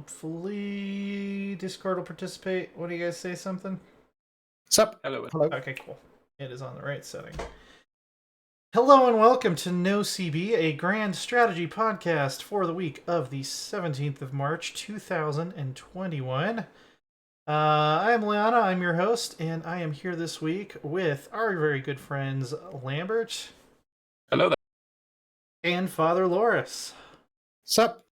Hopefully Discord will participate. What do you guys say? Something? Sup? Hello. Hello. Okay, cool. It is on the right setting. Hello and welcome to NoCB, a grand strategy podcast for the week of the 17th of March, 2021. I am Liana, I'm your host, and I am here this week with our very good friends Lambert. Hello there. And Father Loris. Sup?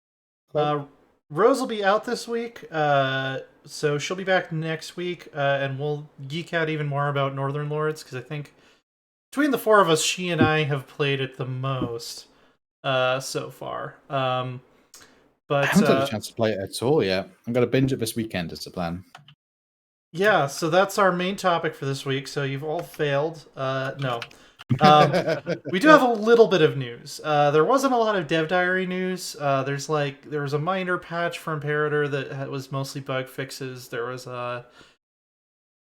Rose will be out this week, so she'll be back next week, and we'll geek out even more about Northern Lords, because I think between the four of us, she and I have played it the most so far. But I haven't had a chance to play it at all yet. I'm going to binge it this weekend is the plan. Yeah, so that's our main topic for this week, so you've all failed. No. We do have a little bit of news. There wasn't a lot of Dev Diary news. There was a minor patch for Imperator that was mostly bug fixes. There was a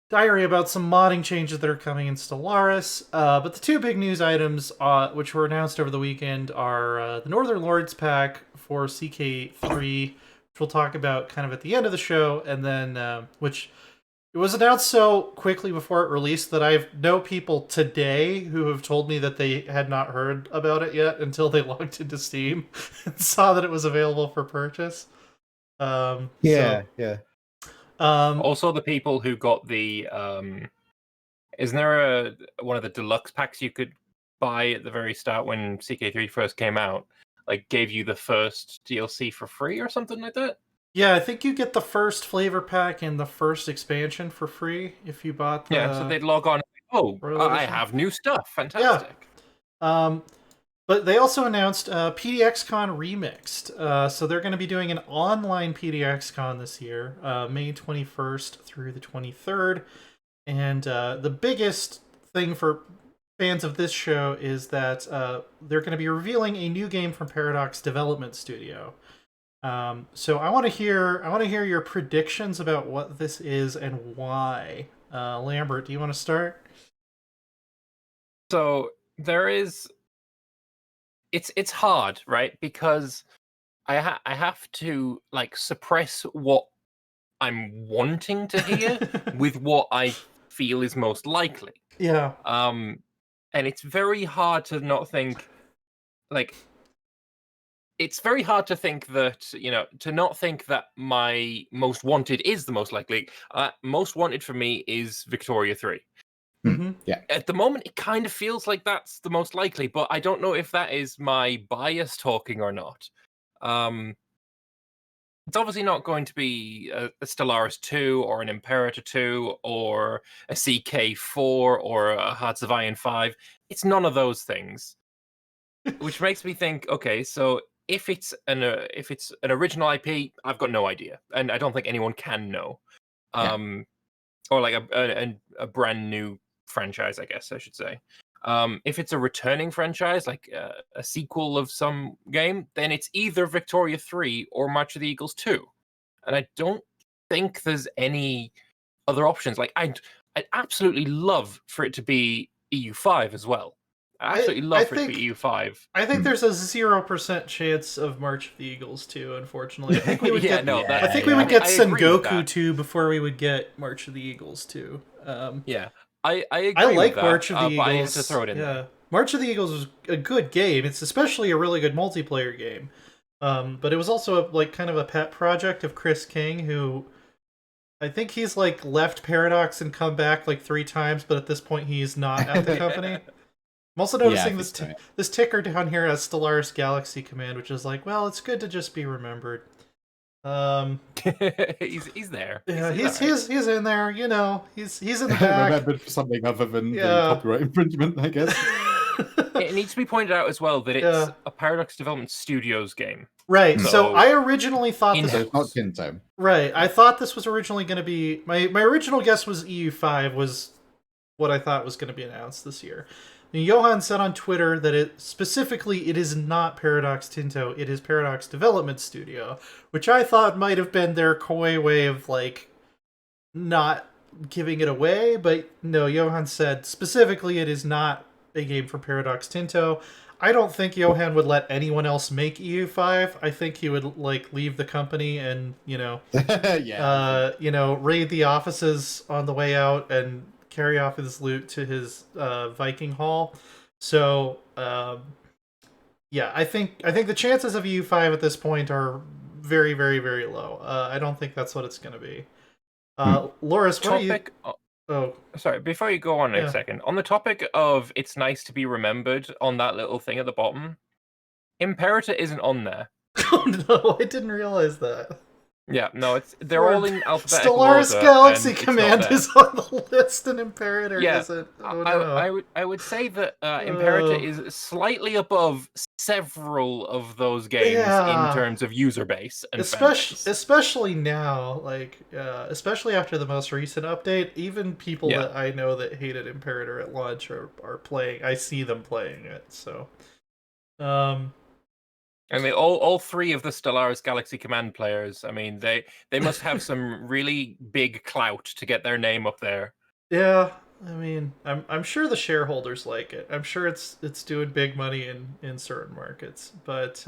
diary about some modding changes that are coming in Stellaris. But the two big news items, which were announced over the weekend, are the Northern Lords pack for CK3, which we'll talk about kind of at the end of the show, and then which. It was announced so quickly before it released that I know people today who have told me that they had not heard about it yet until they logged into Steam and saw that it was available for purchase. Yeah. Also, the people who got the isn't there one of the deluxe packs you could buy at the very start when CK3 first came out? Like, gave you the first DLC for free or something like that? Yeah, I think you get the first flavor pack and the first expansion for free if you bought the... Yeah, so they'd log on. Oh, I have new stuff. Fantastic. Yeah. But they also announced PDXCon Remixed. So they're going to be doing an online PDXCon this year, May 21st through the 23rd. And the biggest thing for fans of this show is that they're going to be revealing a new game from Paradox Development Studio. So I want to hear your predictions about what this is and why. Lambert, do you want to start? So there is. It's hard, right? Because I have to like suppress what I'm wanting to hear with what I feel is most likely. Yeah. And it's very hard to not think like. It's very hard to think that, to not think that my most wanted is the most likely. Most wanted for me is Victoria 3. Mm-hmm. Yeah. At the moment, it kind of feels like that's the most likely, but I don't know if that is my bias talking or not. It's obviously not going to be a Stellaris 2 or an Imperator 2 or a CK4 or a Hearts of Iron 5. It's none of those things. Which makes me think, okay, so if it's an original IP, I've got no idea, and I don't think anyone can know. Or like a brand new franchise, I guess I should say. If it's a returning franchise, like a sequel of some game, then it's either Victoria 3 or March of the Eagles 2, and I don't think there's any other options. Like I'd absolutely love for it to be EU5 as well. I absolutely love for it to be EU5. I think there's a 0% chance of March of the Eagles 2, unfortunately. I think we would we get Sengoku 2 before we would get March of the Eagles 2. I agree. I like with that, March of the Eagles. But I had to throw it in there. March of the Eagles was a good game. It's especially a really good multiplayer game. But it was also kind of a pet project of Chris King, who I think he's left Paradox and come back 3 times, but at this point he's not at the company. I'm also noticing this ticker down here as Stellaris Galaxy Command, which is well, it's good to just be remembered. He's there. Yeah, he's in there. He's in the back. Remembered for something other than the copyright infringement, I guess. It needs to be pointed out as well that it's a Paradox Development Studios game. Right. So I originally thought this was not Tinto. Right. I thought this was originally going to be my original guess was EU5 was what I thought was going to be announced this year. And Johan said on Twitter that it is not Paradox Tinto, it is Paradox Development Studio, which I thought might have been their coy way of not giving it away, but no, Johan said specifically it is not a game for Paradox Tinto. I don't think Johan would let anyone else make EU5. I think he would like leave the company and raid the offices on the way out and carry off his loot to his Viking Hall. So I think the chances of EU5 at this point are very, very, very low. I don't think that's what it's going to be. Loris, what do you? Oh, sorry. Before you go on a second, on the topic of it's nice to be remembered on that little thing at the bottom, Imperator isn't on there. Oh no, I didn't realize that. Yeah, no, they're all in alphabetical Stellaris order. Galaxy Command is on the list, and Imperator isn't. Oh no. I would say that Imperator is slightly above several of those games in terms of user base, and especially now, especially after the most recent update. Even people that I know that hated Imperator at launch are playing. I see them playing it. So, I mean, all three of the Stellaris Galaxy Command players, I mean, they must have some really big clout to get their name up there. Yeah, I mean, I'm sure the shareholders like it. I'm sure it's doing big money in certain markets. But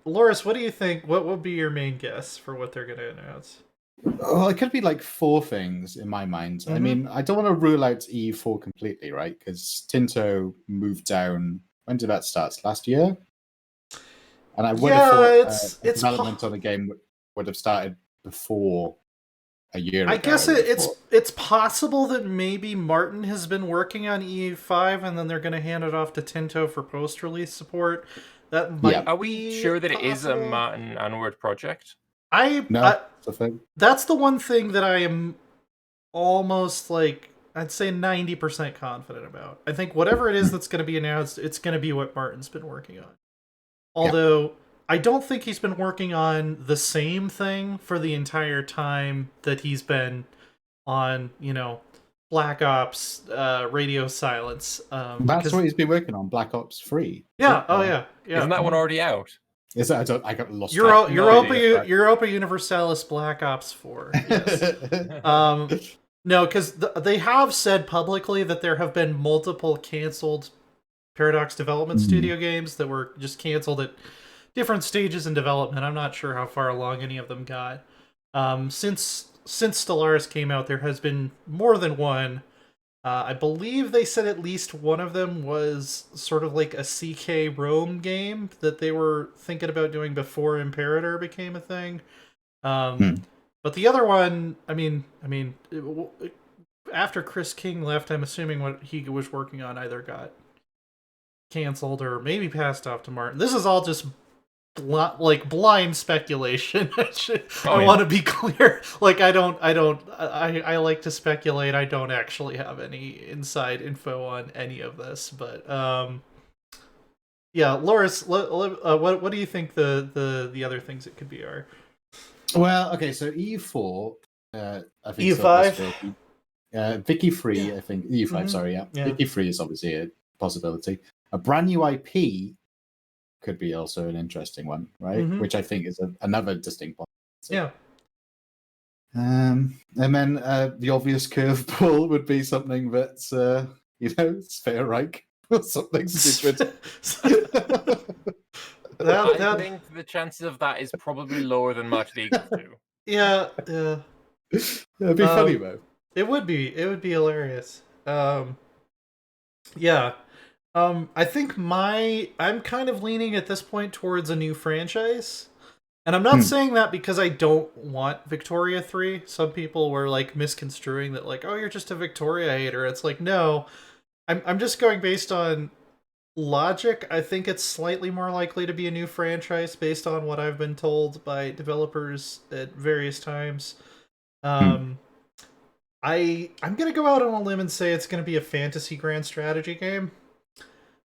Loris, what do you think? What would be your main guess for what they're going to announce? Well, it could be like 4 things in my mind. Mm-hmm. I mean, I don't want to rule out EU4 completely, right? Because Tinto moved down. When did that start? Last year? And I would have thought development on the game would have started before a year ago. I guess it's possible that maybe Martin has been working on EU5 and then they're going to hand it off to Tinto for post-release support. That might Are we sure that it is a Martin Onward project? That's the one thing that I am almost I'd say 90% confident about. I think whatever it is that's going to be announced, it's going to be what Martin's been working on. Although, I don't think he's been working on the same thing for the entire time that he's been on, Black Ops, Radio Silence. That's what he's been working on, Black Ops 3. Yeah, yeah. Isn't that one already out? Is that? I got lost. Europa Universalis Black Ops 4. Yes. No, because they have said publicly that there have been multiple canceled Paradox Development Studio games that were just canceled at different stages in development. I'm not sure how far along any of them got. Since Stellaris came out, there has been more than one. I believe they said at least one of them was sort of like a CK Rome game that they were thinking about doing before Imperator became a thing. But the other one, I mean, after Chris King left, I'm assuming what he was working on either got canceled or maybe passed off to Martin. This is all just blind speculation. I want to be clear. I like to speculate. I don't actually have any inside info on any of this, but Loris, what do you think the other things it could be are? Well, okay, so EU4, I think EU5, Vicky Free, I think EU5. Sorry, Vicky Free is obviously a possibility. A brand new IP could be also an interesting one, right? Which I think is another distinct possibility. Yeah. And then the obvious curveball would be something that's Sphere Reich or something stupid. I think the chances of that is probably lower than March the Eagles do. Yeah. It'd be funny though. It would be hilarious. I think I'm kind of leaning at this point towards a new franchise. And I'm not saying that because I don't want Victoria 3. Some people were misconstruing that oh, you're just a Victoria hater. It's no. I'm just going based on logic. I think it's slightly more likely to be a new franchise based on what I've been told by developers at various times. I'm gonna go out on a limb and say it's gonna be a fantasy grand strategy game.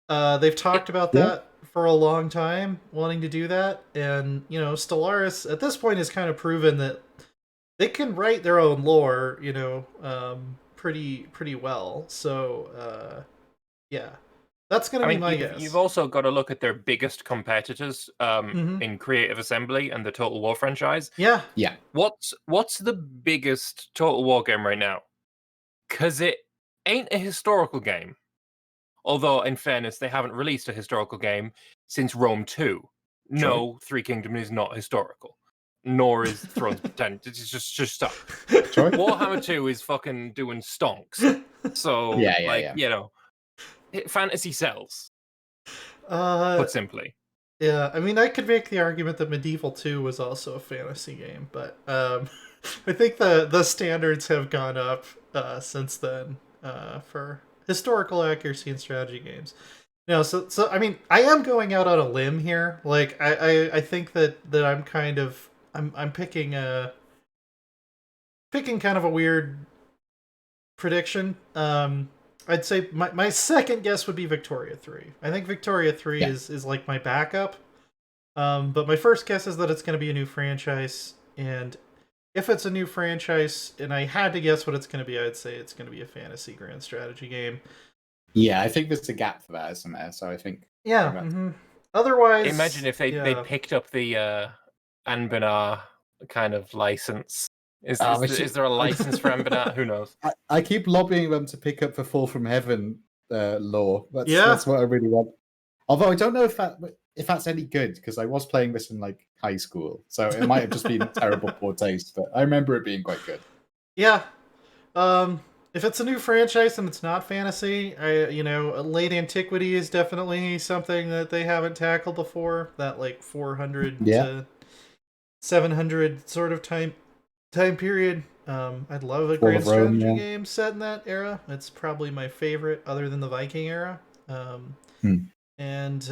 They've talked about that for a long time, wanting to do that, and Stellaris at this point has kind of proven that they can write their own lore, pretty well. So that's going to be my guess. You've also got to look at their biggest competitors in Creative Assembly and the Total War franchise. Yeah. What's the biggest Total War game right now? Because ain't a historical game. Although, in fairness, they haven't released a historical game since Rome 2. No, Three Kingdoms is not historical. Nor is Thrones of Ten. Just stop. Warhammer 2 is fucking doing stonks. So, fantasy sells. Put simply. Yeah, I mean, I could make the argument that Medieval 2 was also a fantasy game, but I think the standards have gone up since then for historical accuracy in strategy games. No, so I mean, I am going out on a limb here. Like, I think that I'm kind of I'm picking kind of a weird prediction. I'd say my second guess would be Victoria 3. I think Victoria 3 is like my backup. But my first guess is that it's going to be a new franchise, and if it's a new franchise, and I had to guess what it's going to be, I'd say it's going to be a fantasy grand strategy game. Yeah, I think there's a gap for that, isn't there? So I think... Yeah. Mm-hmm. Otherwise... Imagine if they picked up the Anbenar kind of license. Is there a license for Anbenar? Who knows? I keep lobbying them to pick up the Fall from Heaven lore. That's what I really want. Although I don't know if that's any good, because I was playing this in like high school, so it might have just been terrible poor taste, but I remember it being quite good. Yeah. If it's a new franchise and it's not fantasy, late antiquity is definitely something that they haven't tackled before. That like 400 to 700 sort of time period. I'd love a grand strategy game set in that era. It's probably my favorite, other than the Viking era. And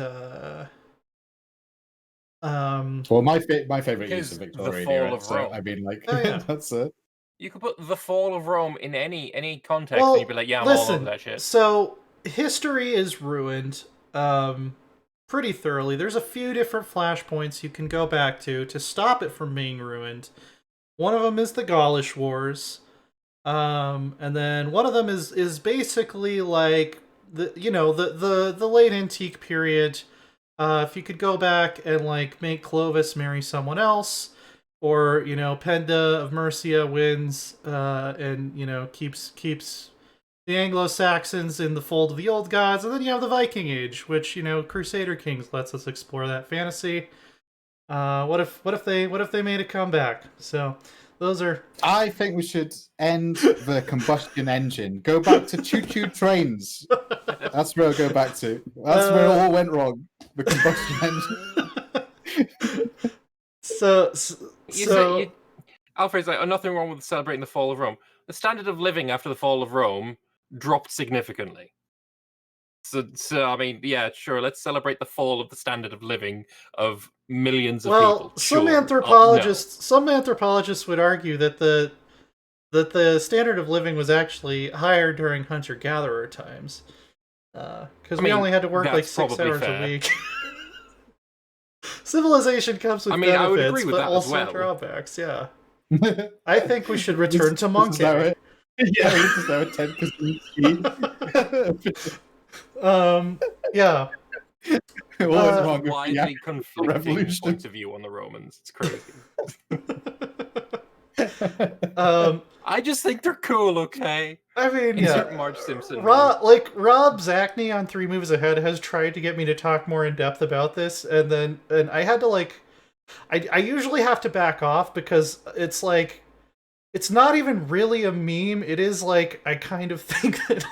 well, my favorite use of Victorian the Fall era. Of Rome. I mean, like that's it. You could put the Fall of Rome in any context, and you'd be like, I'm all over that shit. So history is ruined pretty thoroughly. There's a few different flashpoints you can go back to stop it from being ruined. One of them is the Gaulish Wars, and then one of them is basically like the late antique period. If you could go back and like make Clovis marry someone else, or Penda of Mercia wins and keeps the Anglo-Saxons in the fold of the old gods, and then you have the Viking Age, which Crusader Kings lets us explore that fantasy. What if they made a comeback? So those are... I think we should end the combustion engine. Go back to choo-choo trains. That's where I'll go back to. That's where it all went wrong. The combustion engine. So Alfred's like, nothing wrong with celebrating the fall of Rome. The standard of living after the fall of Rome dropped significantly. So I mean, yeah, sure. Let's celebrate the fall of the standard of living of millions of people. Some anthropologists would argue that the standard of living was actually higher during hunter-gatherer times, because we only had to work like 6 hours a week. Civilization comes with benefits, I would agree with but that also as well. drawbacks. Yeah, I think we should return to monking. Yeah, we just have a 10% speed. Yeah. Widely conflicting points of view on the Romans. It's crazy. I just think they're cool, okay? I mean, Insert Marge Simpson. Rob Zachney on 3 Moves Ahead has tried to get me to talk more in depth about this, and I had to I usually have to back off, because it's like, it's not even really a meme. It is like, I kind of think that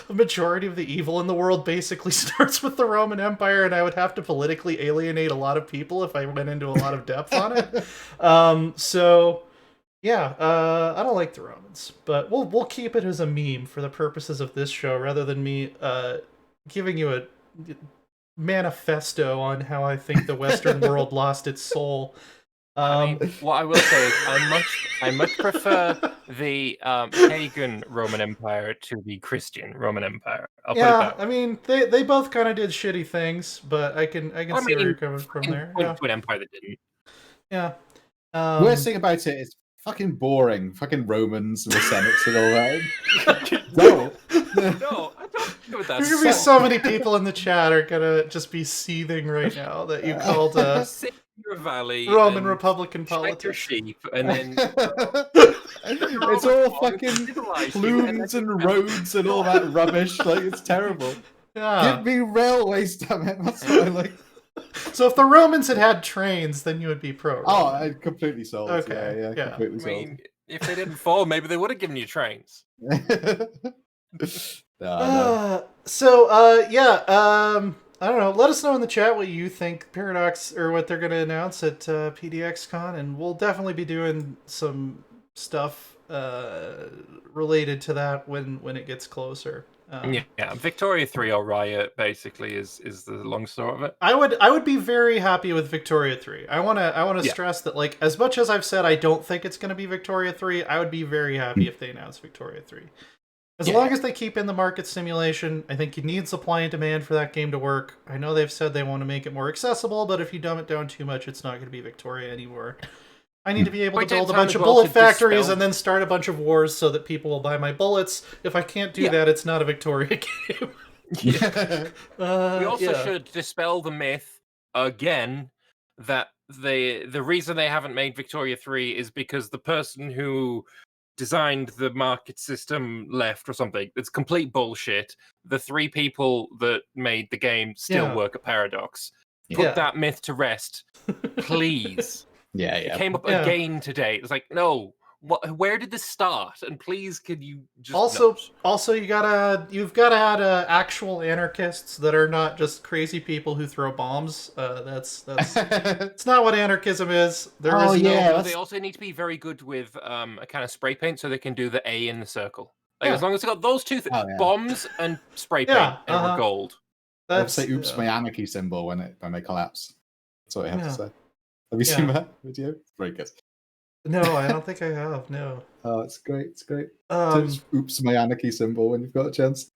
the majority of the evil in the world basically starts with the Roman Empire, and I would have to politically alienate a lot of people if I went into a lot of depth on it. So yeah, I don't like the Romans, but we'll keep it as a meme for the purposes of this show, rather than me giving you a manifesto on how I think the Western world lost its soul. I mean, what I will say is, I much prefer the pagan Roman Empire to the Christian Roman Empire. I'll put it that way. I mean, they both kind of did shitty things, but I can see where you're coming from there. To an empire that didn't. Yeah. Worst thing about it is fucking boring. Fucking Romans and the Senates and all that. No, But There's that's gonna be so many people in the chat are gonna just be seething right now that you called sit in your valley, Roman and Republican shag your politics. sheep, and then It's all fucking civilize you, plumes then and roads and all that rubbish. Like, it's terrible. Yeah. Give me railways, damn it. That's what I like. So if the Romans had had trains, then you would be pro. Oh, I completely sold. Okay, Yeah, yeah. completely I sold. mean, if they didn't fall, maybe they would have given you trains. No. I don't know. Let us know in the chat what you think Paradox or what they're going to announce at PDXCon, and we'll definitely be doing some stuff related to that when it gets closer. Yeah, Victoria 3 or Riot basically is the long story of it. I would be very happy with Victoria 3. I want to stress that, like, as much as I've said I don't think it's going to be Victoria 3, I would be very happy if they announce Victoria 3. As long as they keep in the market simulation, I think you need supply and demand for that game to work. I know they've said they want to make it more accessible, but if you dumb it down too much, it's not going to be Victoria anymore. I need to be able to build a bunch of bullet factories and then start a bunch of wars so that people will buy my bullets. If I can't do that, it's not a Victoria game. We also should dispel the myth again that the reason they haven't made Victoria 3 is because the person who designed the market system left or something. It's complete bullshit. The 3 people that made the game still work at Paradox. Put that myth to rest, please. It came up again today. It was like, no, where did this start? And please, could you just also you've gotta add actual anarchists that are not just crazy people who throw bombs. That's it's not what anarchism is. They also need to be very good with a kind of spray paint, so they can do the A in the circle. Like as long as they got those two things, bombs and spray paint, and we're gold. That's say "Oops, my anarchy" symbol when they collapse. That's what I have to say. Have you seen that video? It's very good. No, I don't think I have. No. Oh, it's great. It's great. Oops, my anarchy symbol when you've got a chance.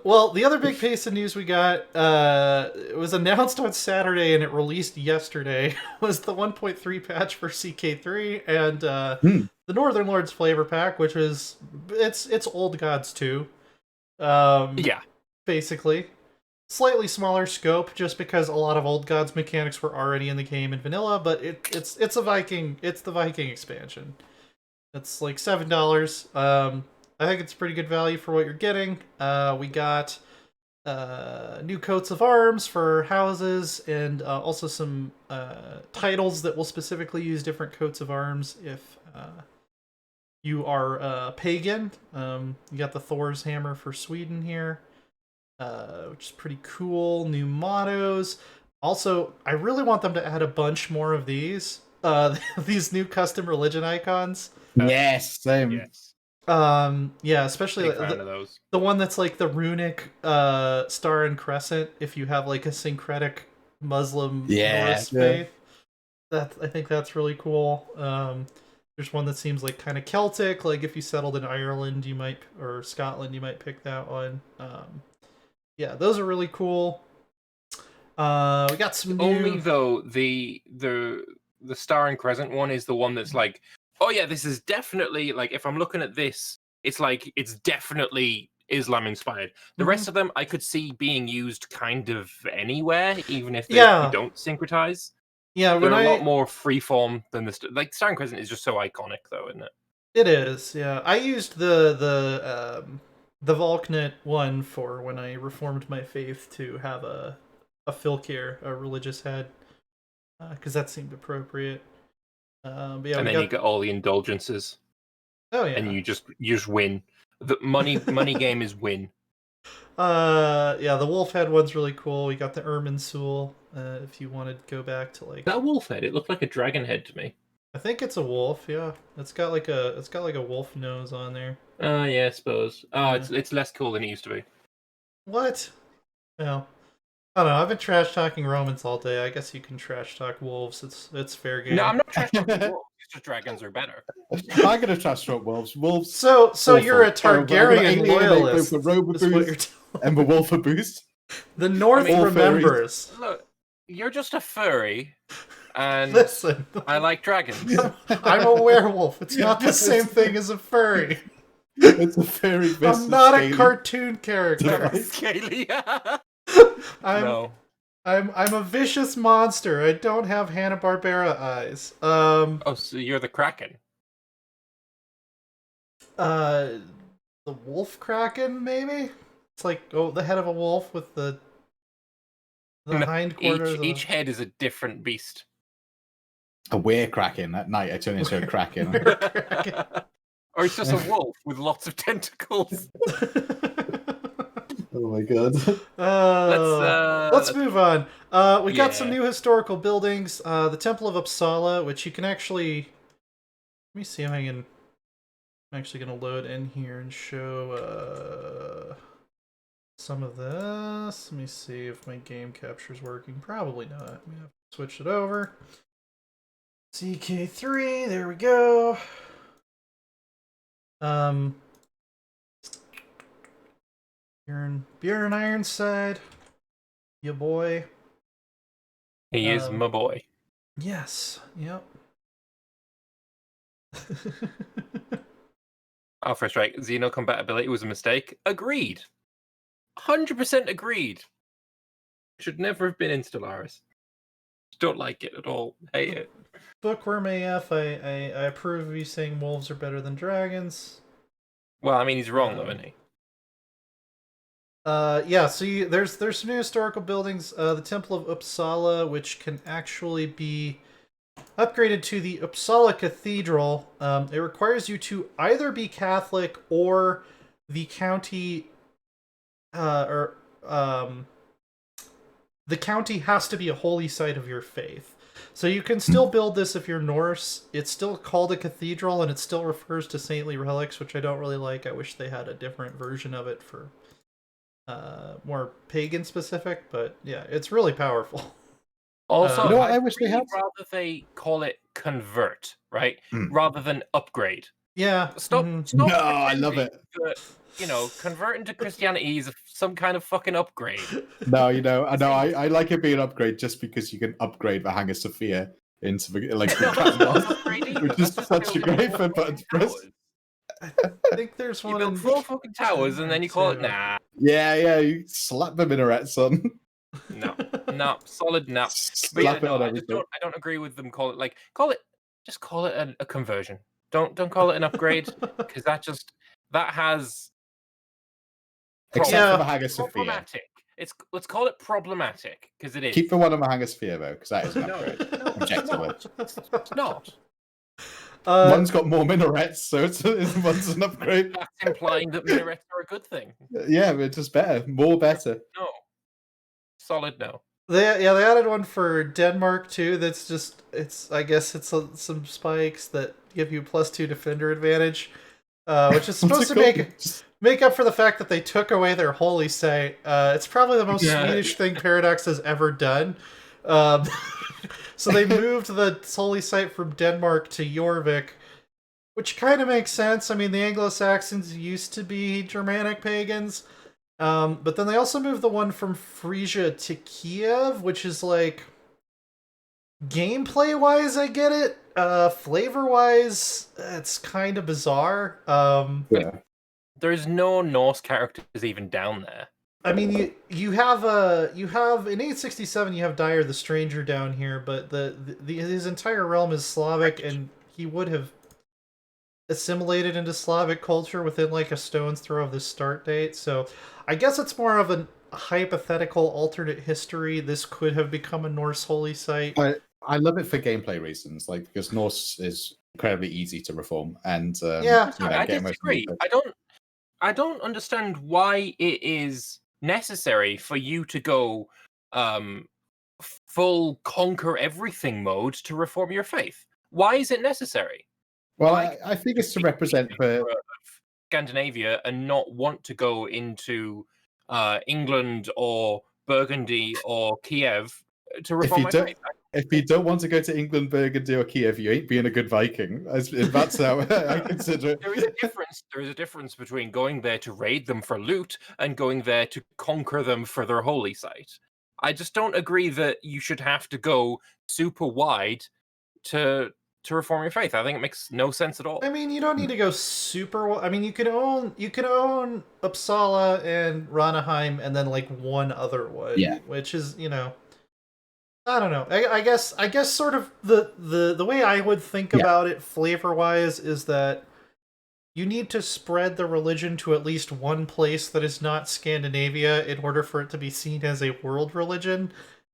Well, the other big piece of news we got, it was announced on Saturday and it released yesterday, was the 1.3 patch for CK3 and the Northern Lords flavor pack, which is it's Old Gods 2. Basically. Slightly smaller scope, just because a lot of Old Gods mechanics were already in the game in vanilla, but it's the Viking expansion. It's like $7. I think it's pretty good value for what you're getting. We got new coats of arms for houses, and also some titles that will specifically use different coats of arms if you are pagan. You got the Thor's hammer for Sweden here. Which is pretty cool. New mottos. Also, I really want them to add a bunch more of these. These new custom religion icons. Yes, same. Yes. Especially the one that's like the runic star and crescent. If you have like a syncretic Muslim Norse faith, I think that's really cool. There's one that seems like kind of Celtic. Like if you settled in Ireland, or Scotland, you might pick that one. Yeah, those are really cool. We got some new... Only though the Star and Crescent one is the one that's like, oh yeah, this is definitely like, if I'm looking at this, it's like it's definitely Islam inspired. The rest of them I could see being used kind of anywhere, even if they don't syncretize. Yeah, they're a lot more freeform than the Star and Crescent is just so iconic though, isn't it? It is. Yeah, I used the Valknut one for when I reformed my faith to have a Filkir, a religious head, because that seemed appropriate. And then you get all the indulgences. Oh yeah, and you just win. The money game is win. The wolf head one's really cool. We got the Irminsul. If you wanted to go back to like that wolf head, it looked like a dragon head to me. I think it's a wolf. Yeah, it's got like a wolf nose on there. Yeah, I suppose. Oh, it's less cool than it used to be. What? No. I don't know. I've been trash talking Romans all day. I guess you can trash talk wolves. It's fair game. No, I'm not trash talking wolves. It's just dragons are better. I'm gonna trash talk wolves. Wolves. So you're a Targaryen loyalist. And the wolf boost. The North remembers. Look, you're just a furry. And listen, I like dragons. I'm a werewolf. It's not the same thing as a furry. It's a very I'm not a cartoon character. Scaly. I'm a vicious monster. I don't have Hanna-Barbera eyes. Oh, so you're the Kraken. The wolf kraken, maybe? It's like the head of a wolf with the hindquarters. Each head is a different beast. A were-kraken. At night, I turn into a kraken. Or it's just a wolf with lots of tentacles. Oh my god. Let's move on. We got some new historical buildings. The Temple of Uppsala, which you can actually... Let me see if I can... I'm actually going to load in here and show some of this. Let me see if my game capture's working. Probably not. I'm going to have to switch it over. CK3, there we go. Bjorn Ironside, ya boy. He is my boy. Yes, yep. First right, Xeno compatibility was a mistake. Agreed. 100% agreed. Should never have been in Stellaris. Don't like it at all. Hate it. Bookworm AF, I approve of you saying wolves are better than dragons. Well, I mean, he's wrong though, isn't he? Yeah, so there's some new historical buildings. The Temple of Uppsala, which can actually be upgraded to the Uppsala Cathedral. It requires you to either be Catholic or the county, the county has to be a holy site of your faith. So you can still build this if you're Norse. It's still called a cathedral, and it still refers to saintly relics, which I don't really like. I wish they had a different version of it for more pagan specific, but yeah, it's really powerful. Also, you know what I wish they had? Rather they call it convert, right? Rather than upgrade. Yeah. Stop. No, I love it. Converting to Christianity is some kind of fucking upgrade. No, I like it being an upgrade just because you can upgrade the Hagia Sophia into which is such a great button to press. I think there's one. You build 4 fucking towers and then you call it nah. Yeah, you slap the minarets on. No, solid no. Slap it on everything. I don't agree with them. Call it a conversion. Don't call it an upgrade because that has except for the Hagia Sophia. Problematic. Let's call it problematic because it is. Keep the one on the Hagia Sophia though, because that is an upgrade. Objectively, it's not. One's got more minarets, so one's an upgrade. That's implying that minarets are a good thing. Yeah, but just better, more better. No, solid no. They added one for Denmark too. That's just I guess it's some spikes that give you +2 defender advantage, which is supposed to make up for the fact that they took away their holy site. It's probably the most Swedish thing Paradox has ever done. So they moved the holy site from Denmark to Jorvik, which kind of makes sense. I mean, the Anglo-Saxons used to be Germanic pagans, but then they also moved the one from Frisia to Kiev, which is like, gameplay-wise, I get it. Flavor-wise, it's kind of bizarre. There's no Norse characters even down there. I mean, you have in 867 you have Dyer the Stranger down here, but his entire realm is Slavic, and he would have assimilated into Slavic culture within like a stone's throw of the start date. So I guess it's more of a hypothetical alternate history. This could have become a Norse holy site. I love it for gameplay reasons, like because Norse is incredibly easy to reform, and I disagree. I don't understand why it is necessary for you to go full conquer everything mode to reform your faith. Why is it necessary? Well, I think it's to represent for Scandinavia and not want to go into England or Burgundy or Kiev to reform my faith. If you don't want to go to England, Burgundy, or Kiev, you ain't being a good Viking. That's how I consider it. There is a difference between going there to raid them for loot and going there to conquer them for their holy site. I just don't agree that you should have to go super wide to to reform your faith. I think it makes no sense at all. I mean, you don't need to go super. I mean, you can own Uppsala and Ranaheim, and then like one other one, Yeah. which is I don't know. I guess sort of the way I would think about it flavor wise is that you need to spread the religion to at least one place that is not Scandinavia in order for it to be seen as a world religion,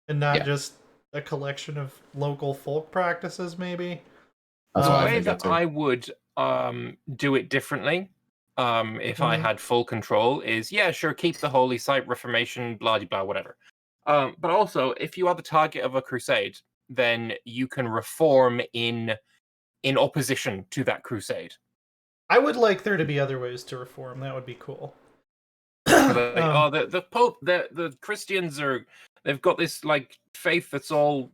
and not just a collection of local folk practices. Maybe. That's The what I way think that too. I would do it differently, if I had full control, is sure, keep the holy site, Reformation, blah blah, whatever. But also, if you are the target of a crusade, then you can reform in opposition to that crusade. I would like there to be other ways to reform. That would be cool. The Pope, the Christians they've got this like faith that's all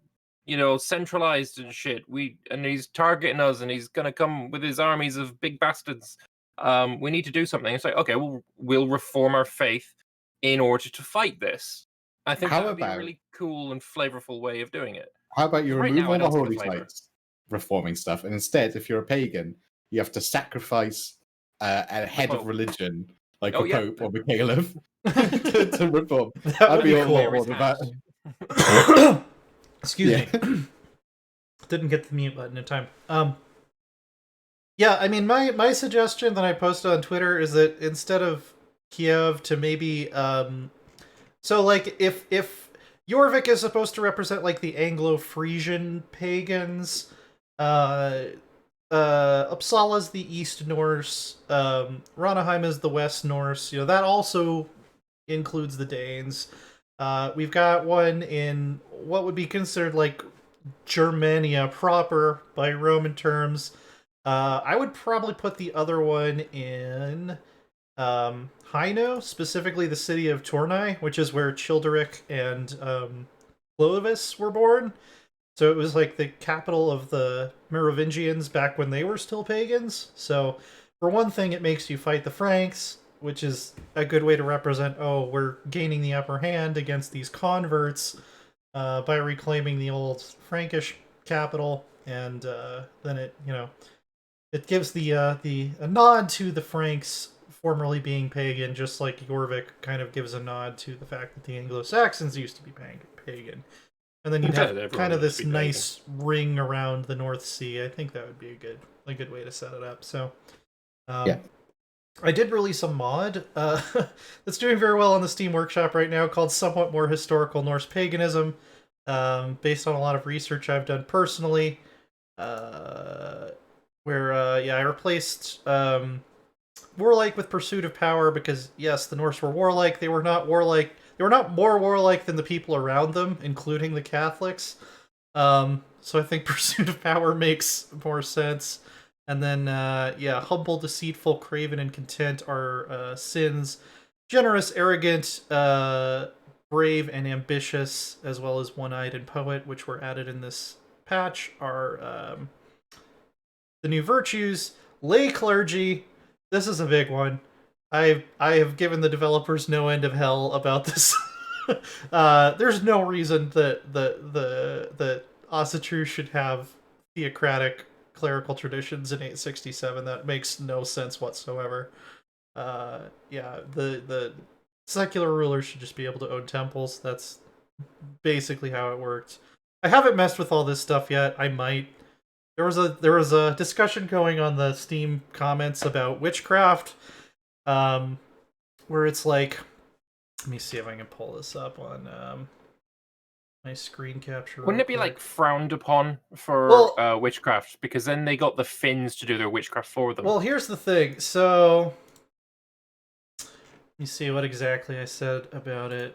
centralized and shit. And he's targeting us, and he's gonna come with his armies of big bastards. We need to do something. It's like, okay, we'll reform our faith in order to fight this. I think that would be a really cool and flavorful way of doing it. How about you remove all the holy flavor. sites, reforming stuff, and instead, if you're a pagan, you have to sacrifice a head of religion, like the Pope or the Caliph, to reform. That'd be all cool. more about. Excuse me. Didn't get the mute button in time. Yeah, I mean, my suggestion that I posted on Twitter is that instead of Kiev, to maybe so like if Jorvik is supposed to represent like the Anglo-Frisian pagans, Uppsala's the East Norse, Ranaheim is the West Norse. That also includes the Danes. We've got one in what would be considered like Germania proper by Roman terms. I would probably put the other one in Haino, specifically the city of Tournai, which is where Childeric and Clovis were born. So it was like the capital of the Merovingians back when they were still pagans. So for one thing, it makes you fight the Franks, which is a good way to represent, we're gaining the upper hand against these converts by reclaiming the old Frankish capital. And then it gives a nod to the Franks formerly being pagan, just like Jorvik kind of gives a nod to the fact that the Anglo-Saxons used to be pagan. And then you'd have kind of this nice ring around the North Sea. I think that would be a good way to set it up. So, I did release a mod that's doing very well on the Steam Workshop right now called Somewhat More Historical Norse Paganism, based on a lot of research I've done personally, where I replaced warlike with pursuit of power because, yes, the Norse were warlike. They were not warlike. They were not more warlike than the people around them, including the Catholics. So I think pursuit of power makes more sense. And then, humble, deceitful, craven, and content are sins. Generous, arrogant, brave, and ambitious, as well as one-eyed and poet, which were added in this patch, are the new virtues. Lay clergy. This is a big one. I have given the developers no end of hell about this. There's no reason that Asatru should have theocratic clerical traditions in 867. That makes no sense whatsoever. The secular rulers should just be able to own temples. That's basically how it works. I haven't messed with all this stuff yet. I might. There was a discussion going on the Steam comments about witchcraft, where it's like, let me see if I can pull this up on my screen capture. Wouldn't it be like frowned upon for witchcraft, because then they got the Finns to do their witchcraft for them? Well, here's the thing. So let me see what exactly I said about it.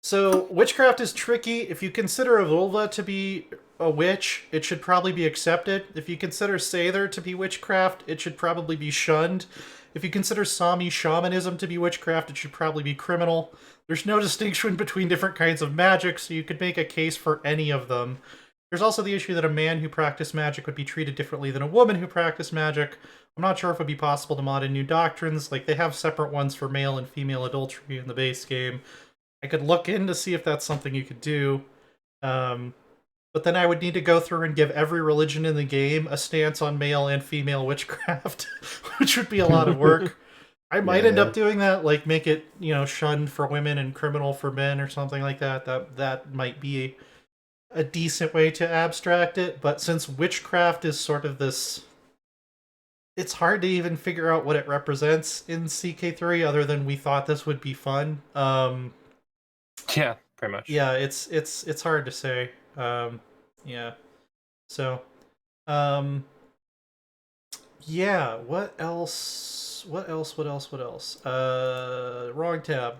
So witchcraft is tricky. If you consider a vulva to be a witch, it should probably be accepted. If you consider Sather to be witchcraft, it should probably be shunned. If you consider Sami shamanism to be witchcraft, it should probably be criminal. There's no distinction between different kinds of magic, so you could make a case for any of them. There's also the issue that a man who practiced magic would be treated differently than a woman who practiced magic. I'm not sure if it would be possible to mod in new doctrines. Like, they have separate ones for male and female adultery in the base game. I could look in to see if that's something you could do. but then I would need to go through and give every religion in the game a stance on male and female witchcraft, which would be a lot of work. I might end up doing that, like make it, shunned for women and criminal for men or something like that. That might be a decent way to abstract it, but since witchcraft is sort of this, it's hard to even figure out what it represents in CK3 other than we thought this would be fun. Yeah, pretty much. Yeah, it's hard to say. Yeah. So, yeah, what else? What else? Wrong tab.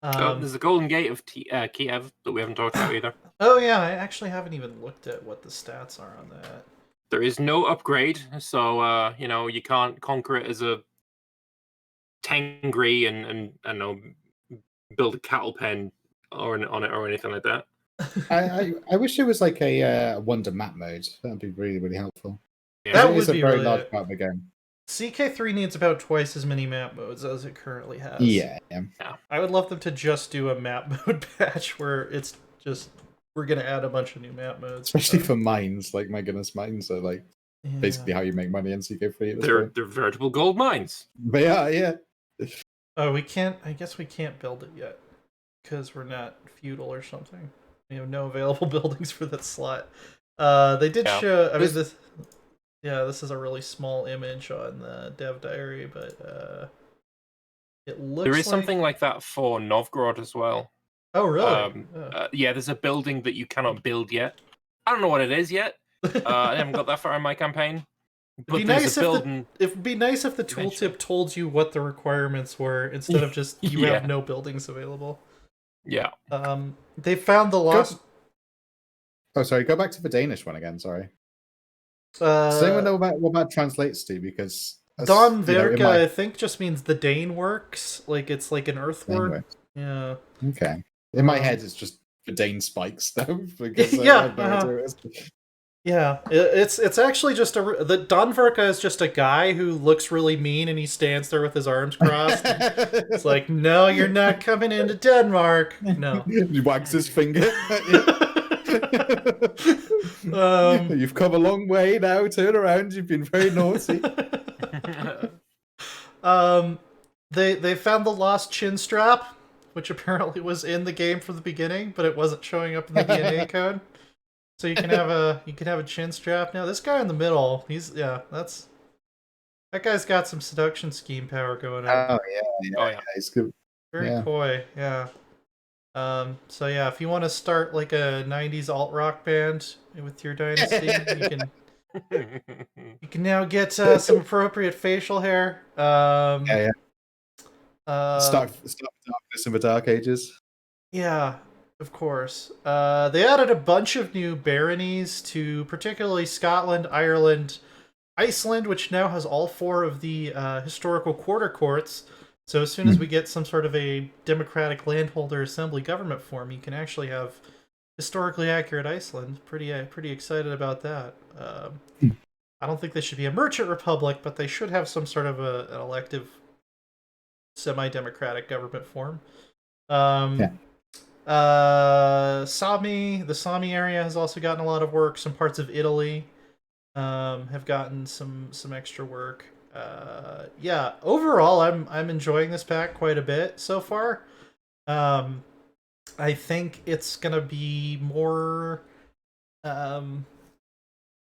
There's the Golden Gate of Kiev that we haven't talked about either. Oh yeah, I actually haven't even looked at what the stats are on that. There is no upgrade, so you can't conquer it as a Tengri and I don't know, build a cattle pen on it or anything like that. I wish it was like a wonder map mode. That'd be really, really helpful. Yeah. That It is would a be very really large part of the game. CK3 needs about twice as many map modes as it currently has. Yeah. I would love them to just do a map mode patch where it's just, we're gonna add a bunch of new map modes. Especially for mines, like my goodness, mines are like basically how you make money in CK3. They're veritable gold mines. They are, yeah. Oh, we can't. I guess we can't build it yet because we're not feudal or something. We have no available buildings for that slot. They did show. I mean, this. Yeah, this is a really small image on the dev diary, but it looks. There is something like that for Novgorod as well. Oh, really? Yeah, there's a building that you cannot build yet. I don't know what it is yet. I haven't got that far in my campaign. But it'd be nice if the tooltip told you what the requirements were instead of just you have no buildings available. Yeah. They found the lost. Oh, sorry. Go back to the Danish one again. Sorry. Does anyone know what that translates to? Because Don Verka, I think, just means the Dane works. Like it's like an earth word. Yeah. Okay. In my head, it's just the Dane spikes though. Because yeah, it's actually just the Don Verka is just a guy who looks really mean and he stands there with his arms crossed. It's like, no, you're not coming into Denmark. No. He wags his finger. You've come a long way now. Turn around. You've been very naughty. They found the lost chin strap, which apparently was in the game from the beginning, but it wasn't showing up in the DNA code. So you can have a chin strap now. This guy in the middle, that guy's got some seduction scheme power going on. Oh yeah, he's good. Very coy, yeah. So yeah, if you want to start like a '90s alt rock band with your dynasty, you can now get some appropriate facial hair. Start Darkness in the Dark Ages. Yeah. Of course. They added a bunch of new baronies to particularly Scotland, Ireland, Iceland, which now has all 4 of the historical quarter courts. So as soon as we get some sort of a democratic landholder assembly government form, you can actually have historically accurate Iceland. Pretty excited about that. I don't think they should be a merchant republic, but they should have some sort of an elective semi-democratic government form. The Sami area has also gotten a lot of work. Some parts of Italy have gotten some extra work. Yeah, overall I'm enjoying this pack quite a bit so far. I think it's gonna be more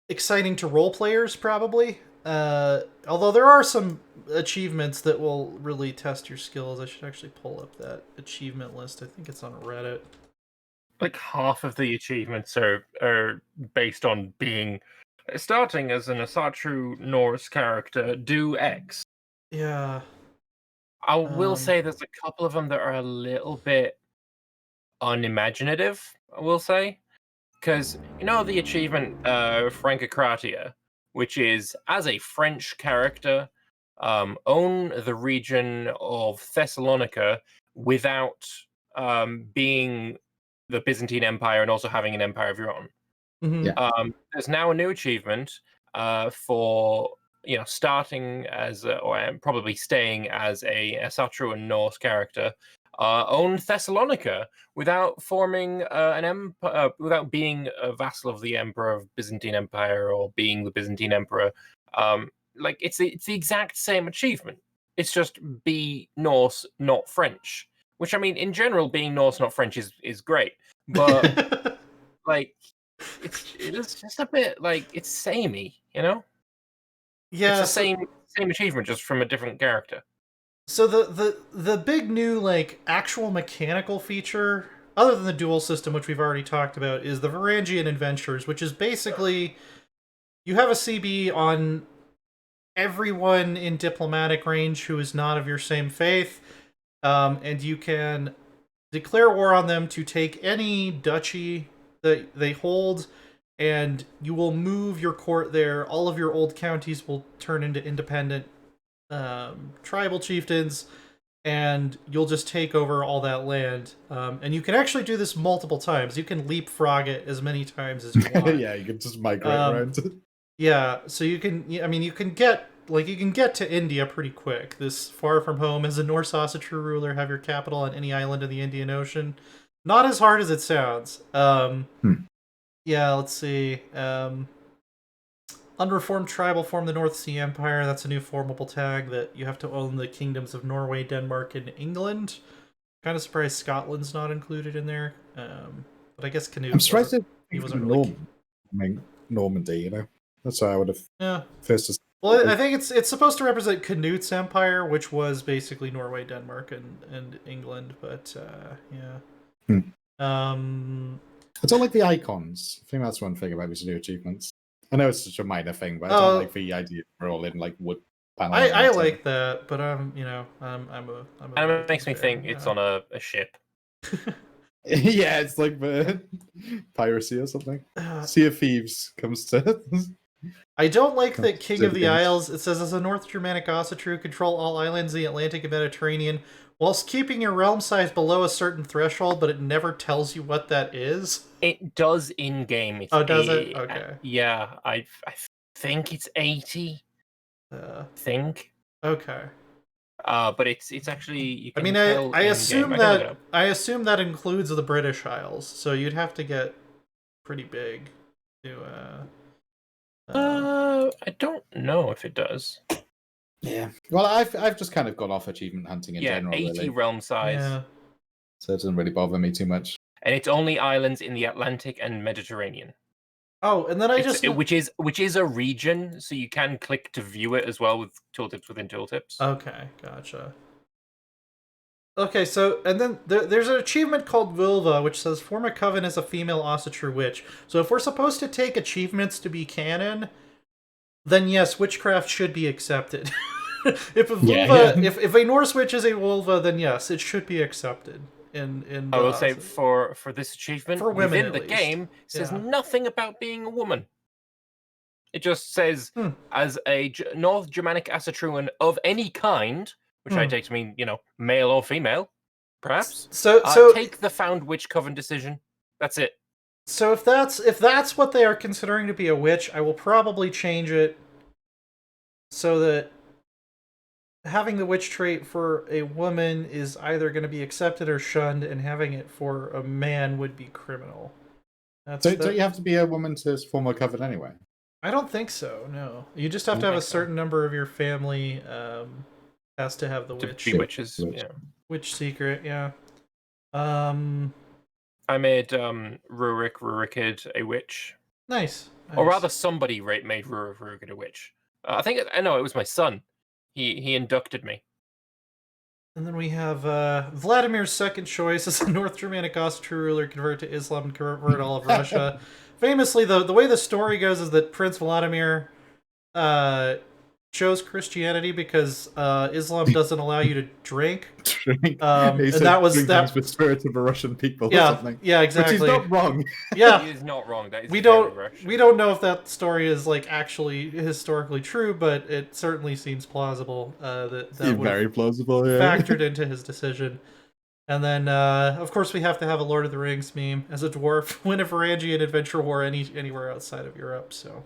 exciting to role players probably. Although there are some achievements that will really test your skills. I should actually pull up that achievement list. I think it's on Reddit. Like half of the achievements are based on being starting as an Asatru Norse character, do X. Yeah. I will say there's a couple of them that are a little bit unimaginative, I will say. Because, the achievement Francocratia, which is, as a French character, own the region of Thessalonica without being the Byzantine Empire and also having an empire of your own. Mm-hmm. There's now a new achievement for starting as or probably staying as a Asatru and Norse character owned Thessalonica without forming an empire, without being a vassal of the Emperor of Byzantine Empire or being the Byzantine Emperor. Like it's the exact same achievement. It's just be Norse, not French. Which I mean, in general, being Norse, not French is great, but like it's just a bit like it's samey, you know? Yeah, It's the same achievement, just from a different character. So the big new like actual mechanical feature, other than the dual system, which we've already talked about, is the Varangian Adventures, which is basically you have a CB on everyone in diplomatic range who is not of your same faith, and you can declare war on them to take any duchy that they hold, and you will move your court there. All of your old counties will turn into independent tribal chieftains, and you'll just take over all that land. And you can actually do this multiple times. You can leapfrog it as many times as you want. Yeah, you can just migrate around. Yeah, so you can. I mean, you can get to India pretty quick. This far from home as a Norse Asatru ruler, have your capital on any island of the Indian Ocean. Not as hard as it sounds. Yeah, let's see. Unreformed tribal form the North Sea Empire. That's a new formable tag that you have to own the kingdoms of Norway, Denmark, and England. Kind of surprised Scotland's not included in there. But I guess Canute. I'm surprised he wasn't really. Normandy, you know. That's how I would have. Yeah. First. Well, I think it's supposed to represent Canute's empire, which was basically Norway, Denmark, and England. But yeah. I don't like the icons. I think that's one thing about these new achievements. I know it's such a minor thing, but I don't like the idea we're all in like wood paneling. I like that, but I'm a. And it makes me think it's on a ship. Yeah, it's like the piracy or something. Sea of Thieves comes to. I don't like that King of the Isles. It says as a North Germanic Asatru, control all islands in the Atlantic and Mediterranean, whilst keeping your realm size below a certain threshold, but it never tells you what that is. It does in game. Oh, does it? Okay. Yeah, I think it's 80. Think. Okay. But it's actually. You can I assume that includes the British Isles, so you'd have to get pretty big to. I don't know if it does. Yeah. Well, I've just kind of gone off achievement hunting in general. 80 really. realm size. Yeah. So it doesn't really bother me too much. And it's only islands in the Atlantic and Mediterranean. Oh, and then which is a region, so you can click to view it as well with tooltips within tooltips. Okay, gotcha. Okay, so and then there's an achievement called Vulva, which says form a coven as a female Asatru witch. So if we're supposed to take achievements to be canon, then yes, witchcraft should be accepted. If a vulva, if a Norse witch is a vulva, then yes, it should be accepted. I will say for this achievement, for women within the game, it says nothing about being a woman. It just says as a North Germanic Asatruan of any kind, which I take to mean, male or female, perhaps. So take the found witch coven decision. That's it. So if that's what they are considering to be a witch, I will probably change it so that having the witch trait for a woman is either going to be accepted or shunned, and having it for a man would be criminal. Don't you have to be a woman to form a coven anyway? I don't think so. No, you just have to have a certain number of your family has to have the witch. To be witches, yeah. Witch secret, yeah. I made Rurikid a witch. Nice. Or rather, somebody made Rurikid a witch. I know it was my son. He inducted me. And then we have Vladimir's second choice as a North Germanic Asatru ruler, convert to Islam and convert all of Russia. Famously, the way the story goes is that Prince Vladimir chose Christianity because Islam doesn't allow you to drink. And that was the spirit of the Russian people. Yeah, or something. Yeah, exactly. Which is not wrong. Yeah, he is not wrong. That is we don't know if that story is actually historically true, but it certainly seems plausible. That very plausible. Yeah. Factored into his decision. And then, of course, we have to have a Lord of the Rings meme as a dwarf win a Varangian adventure war anywhere outside of Europe. So,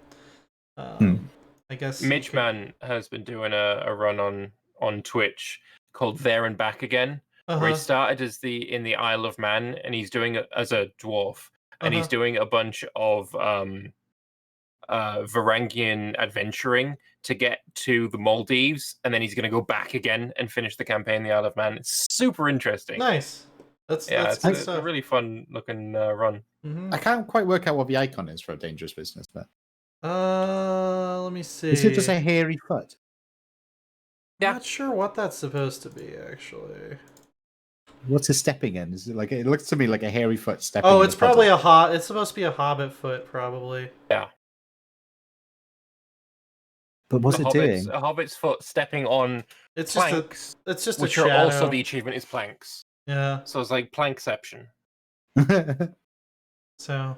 I guess Midgeman has been doing a run on Twitch called There and Back Again, where he Uh-huh. started as in the Isle of Man, and he's doing it as a dwarf, and he's Uh-huh. doing a bunch of Varangian adventuring to get to the Maldives, and then he's going to go back again and finish the campaign in the Isle of Man. It's super interesting. Nice. That's Yeah, that's it's good a stuff. really fun looking run. Mm-hmm. I can't quite work out what the icon is for a dangerous business, but Let me see. is it just a hairy foot? Yeah. Not sure what that's supposed to be, actually. What's it stepping in? Is it like it looks to me like a hairy foot stepping? Oh, in it's a puddle. probably it's supposed to be a hobbit foot, probably. Yeah. But what's it doing? A hobbit's foot stepping on It's planks, it's just which a are shadow. also the achievement is planks. Yeah. So it's like plankception. So.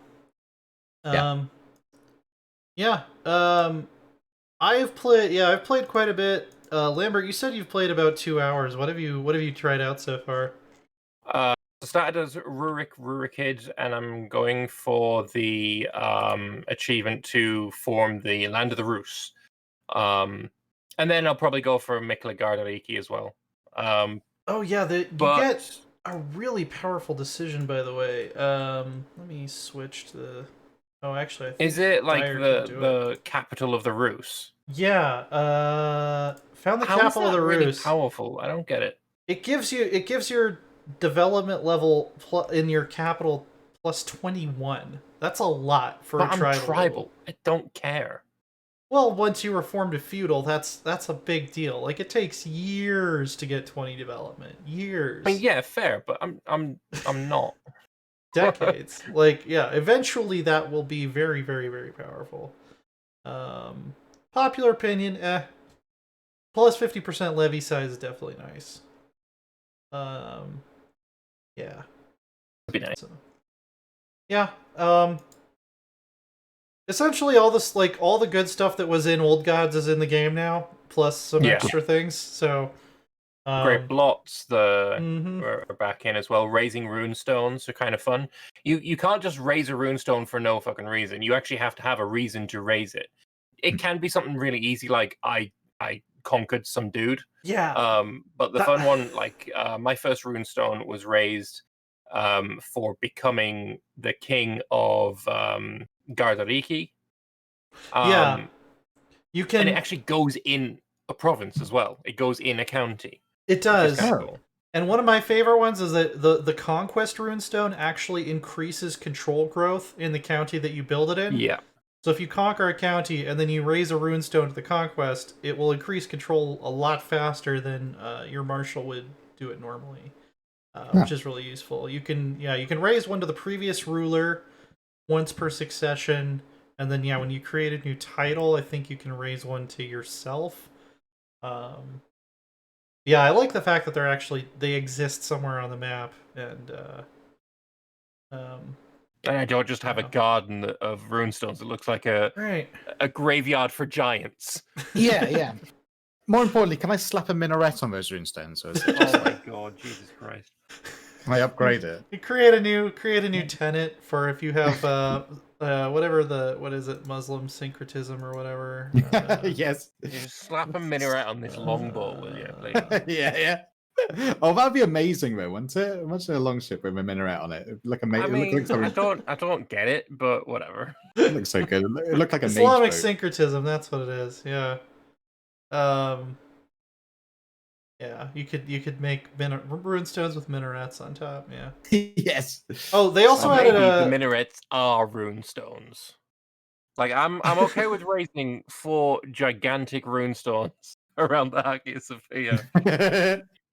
Yeah. Yeah. I've played quite a bit. Lambert, you said you've played about 2 hours. What have you tried out so far? I started as Rurikid, and I'm going for the achievement to form the Land of the Rus. And then I'll probably go for Mikla Gardariki as well. Oh yeah, you but get a really powerful decision, by the way. Let me switch to the. Oh, actually, I think is it like Dyer can do it. the capital of the Rus? Yeah. Found the How is capital of that the really Rus. powerful? I don't get it. It gives your development level in your capital plus 21. That's a lot for But a tribal. I'm tribal. Level. I don't care. Well, once you reform to feudal, that's a big deal. Like it takes years to get 20 development. Years. I mean, yeah, fair, but I'm not. Decades. Like, yeah, eventually that will be very, very, very powerful. Popular opinion, plus 50% levy size is definitely nice. Yeah. That'd be nice. So, yeah. Essentially all this, like, all the good stuff that was in Old Gods is in the game now, plus some extra things, so... Great blots mhm. are back in as well. Raising rune stones are kind of fun. You can't just raise a rune stone for no fucking reason. You actually have to have a reason to raise it. It can be something really easy, like I conquered some dude. Yeah. But the fun one, like my first rune stone was raised for becoming the king of Gardariki. Yeah. You can... And it actually goes in a province as well. It goes in a county. It does. Cool. And one of my favorite ones is that the Conquest Runestone actually increases control growth in the county that you build it in. Yeah. So if you conquer a county and then you raise a Runestone to the Conquest, it will increase control a lot faster than your Marshal would do it normally, which is really useful. You can raise one to the previous ruler once per succession, and then when you create a new title, I think you can raise one to yourself. Yeah, I like the fact that they exist somewhere on the map, and I don't just have a garden of runestones. It looks like a graveyard for giants. Yeah. More importantly, can I slap a minaret on those runestones? Oh my god, Jesus Christ! Can I upgrade it? You create a new tenet for if you have what is it, Muslim syncretism or whatever. Yes. You just slap a minaret on this longbow, will you? Please? Yeah. Oh, that'd be amazing though, wouldn't it? Imagine a longship with a minaret on it. It'd look amazing. I don't get it, but whatever. It looks so good. It looked like a Islamic syncretism. That's what it is. Yeah. Yeah, you could make runestones with minarets on top. Yeah. Yes. Oh, they also added the minarets are runestones. Like I'm okay with raising 4 gigantic runestones around the Hagia Sophia.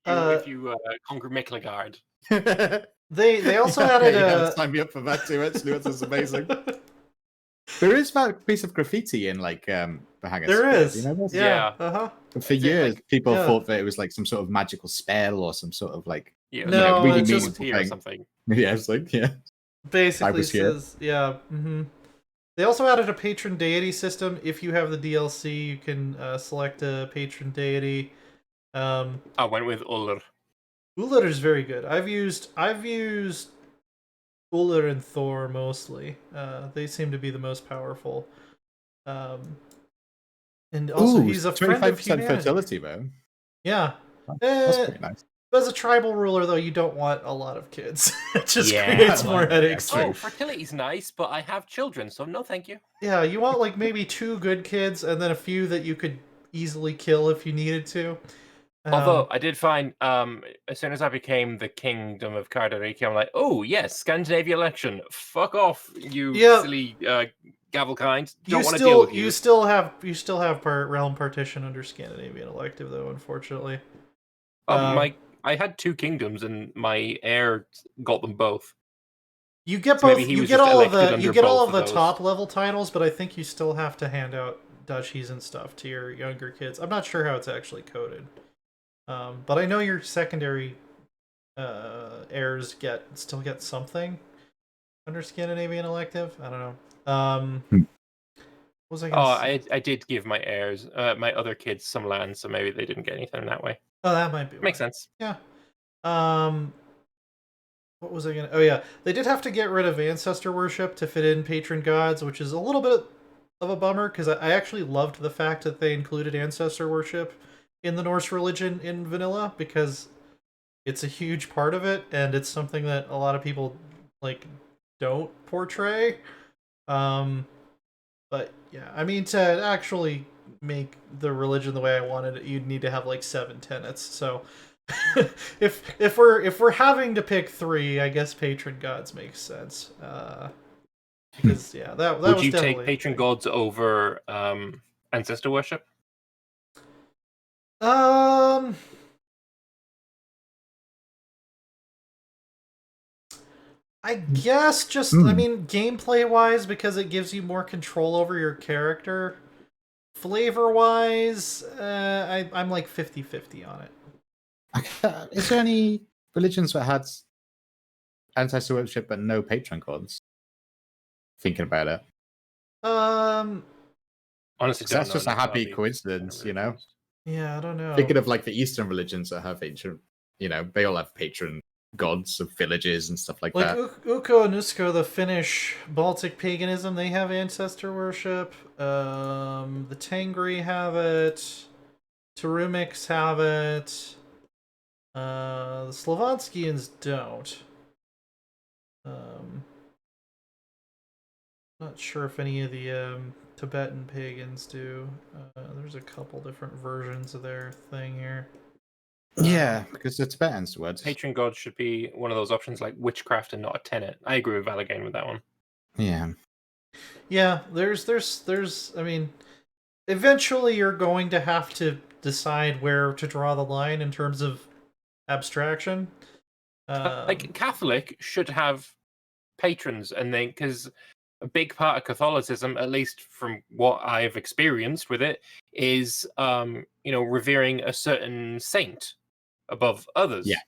if you conquer Miklagard. They also added sign me up for that too. Actually, that's amazing. There is that piece of graffiti in like the Hagia There Sophia. is. You know this? Yeah. For years, people thought that it was like some sort of magical spell or some sort of like really meaningful thing or something. Yeah, it's like basically says They also added a patron deity system. If you have the DLC, you can select a patron deity. I went with Ullr. Ullr is very good. I've used Ullr and Thor mostly. They seem to be the most powerful. And also, he's a friend of humanity. fertility, though. Yeah, that's pretty nice. As a tribal ruler, though, you don't want a lot of kids. It just Yeah, creates more like, headaches. true. oh, fertility's nice, but I have children, so no thank you. Yeah, you want like maybe 2 good kids and then a few that you could easily kill if you needed to. Although I did find, as soon as I became the kingdom of Cardariki, I'm like, oh yes, Scandinavia election. Fuck off, you Yeah. silly gavel kind. Don't want to deal with you. You still have realm partition under Scandinavian elective, though. Unfortunately, I had 2 kingdoms, and my heir got them both. you get So maybe both. he You was get just all of elected the under both of those. top level titles, but I think you still have to hand out duchies and stuff to your younger kids. I'm not sure how it's actually coded, but I know your secondary heirs still get something under Scandinavian elective. I don't know. What was I gonna say? I did give my heirs, my other kids, some land, so maybe they didn't get anything that way. Oh, that might be Makes why. sense. Yeah. What was I gonna? Oh yeah, they did have to get rid of ancestor worship to fit in patron gods, which is a little bit of a bummer because I actually loved the fact that they included ancestor worship in the Norse religion in vanilla because it's a huge part of it and it's something that a lot of people like don't portray. But yeah, I mean to actually make the religion the way I wanted it, you'd need to have like 7 tenets. So if we're having to pick 3, I guess patron gods makes sense. Because yeah, that Would was you definitely take patron gods over ancestor worship? Um, I guess just I mean gameplay wise because it gives you more control over your character. Flavor wise, I'm like 50-50 on it. Is there any religions that had ancestor worship but no patron gods? Thinking about it. Honestly, That's don't just know a enough about happy these coincidence, kind you of know? religions. Yeah, I don't know. Thinking of like the Eastern religions that have ancient, you know, they all have patron gods of villages and stuff like Like that. Ukko and Usko, the Finnish Baltic paganism, they have ancestor worship. The Tengri have it. Terumics have it. The Slovanskians don't. Not sure if any of the Tibetan pagans do. There's a couple different versions of their thing here. Yeah, because the Tibetans would. Patron gods should be one of those options like witchcraft and not a tenet. I agree with Valagain with that one. Yeah. Yeah, there's I mean, eventually you're going to have to decide where to draw the line in terms of abstraction. Like Catholic should have patrons, and then because a big part of Catholicism, at least from what I've experienced with it, is revering a certain saint above others. Yeah.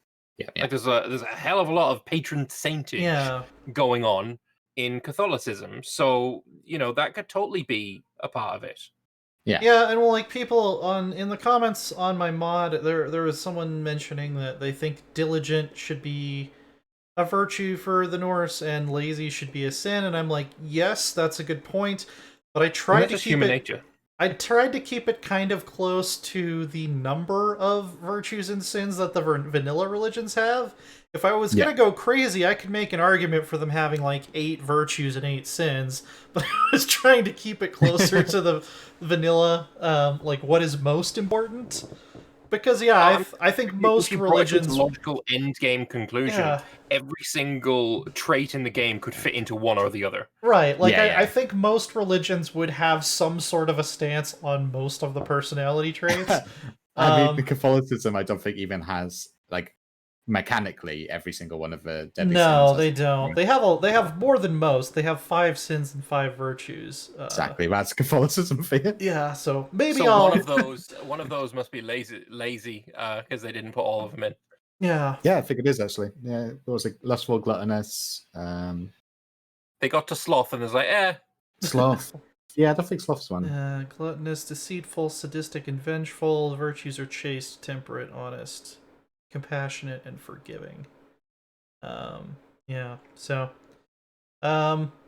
Like there's a hell of a lot of patron saintage going on in Catholicism, so that could totally be a part of it. Yeah, and well, like people in the comments on my mod, there was someone mentioning that they think diligent should be a virtue for the Norse and lazy should be a sin, and I'm like, yes, that's a good point, but I tried to keep human it. Nature. I tried to keep it kind of close to the number of virtues and sins that the vanilla religions have. If I was gonna go crazy, I could make an argument for them having like 8 virtues and 8 sins, but I was trying to keep it closer to the vanilla, like what is most important. Because I think most religions logical end game conclusion. Every single trait in the game could fit into one or the other. Right, like I think most religions would have some sort of a stance on most of the personality traits. I mean, the Catholicism, I don't think even has like mechanically every single one of the deadly sins. No, they don't. They have more than most. They have 5 sins and 5 virtues. Exactly, that's Catholicism for you. Yeah, so maybe one of those must be lazy because they didn't put all of them in. Yeah, I think it is actually. Yeah, there was like lustful, gluttonous. They got to sloth and it's like, sloth. Yeah, I don't think sloth's one. Gluttonous, deceitful, sadistic, and vengeful. The virtues are chaste, temperate, honest, compassionate, and forgiving. Yeah. So,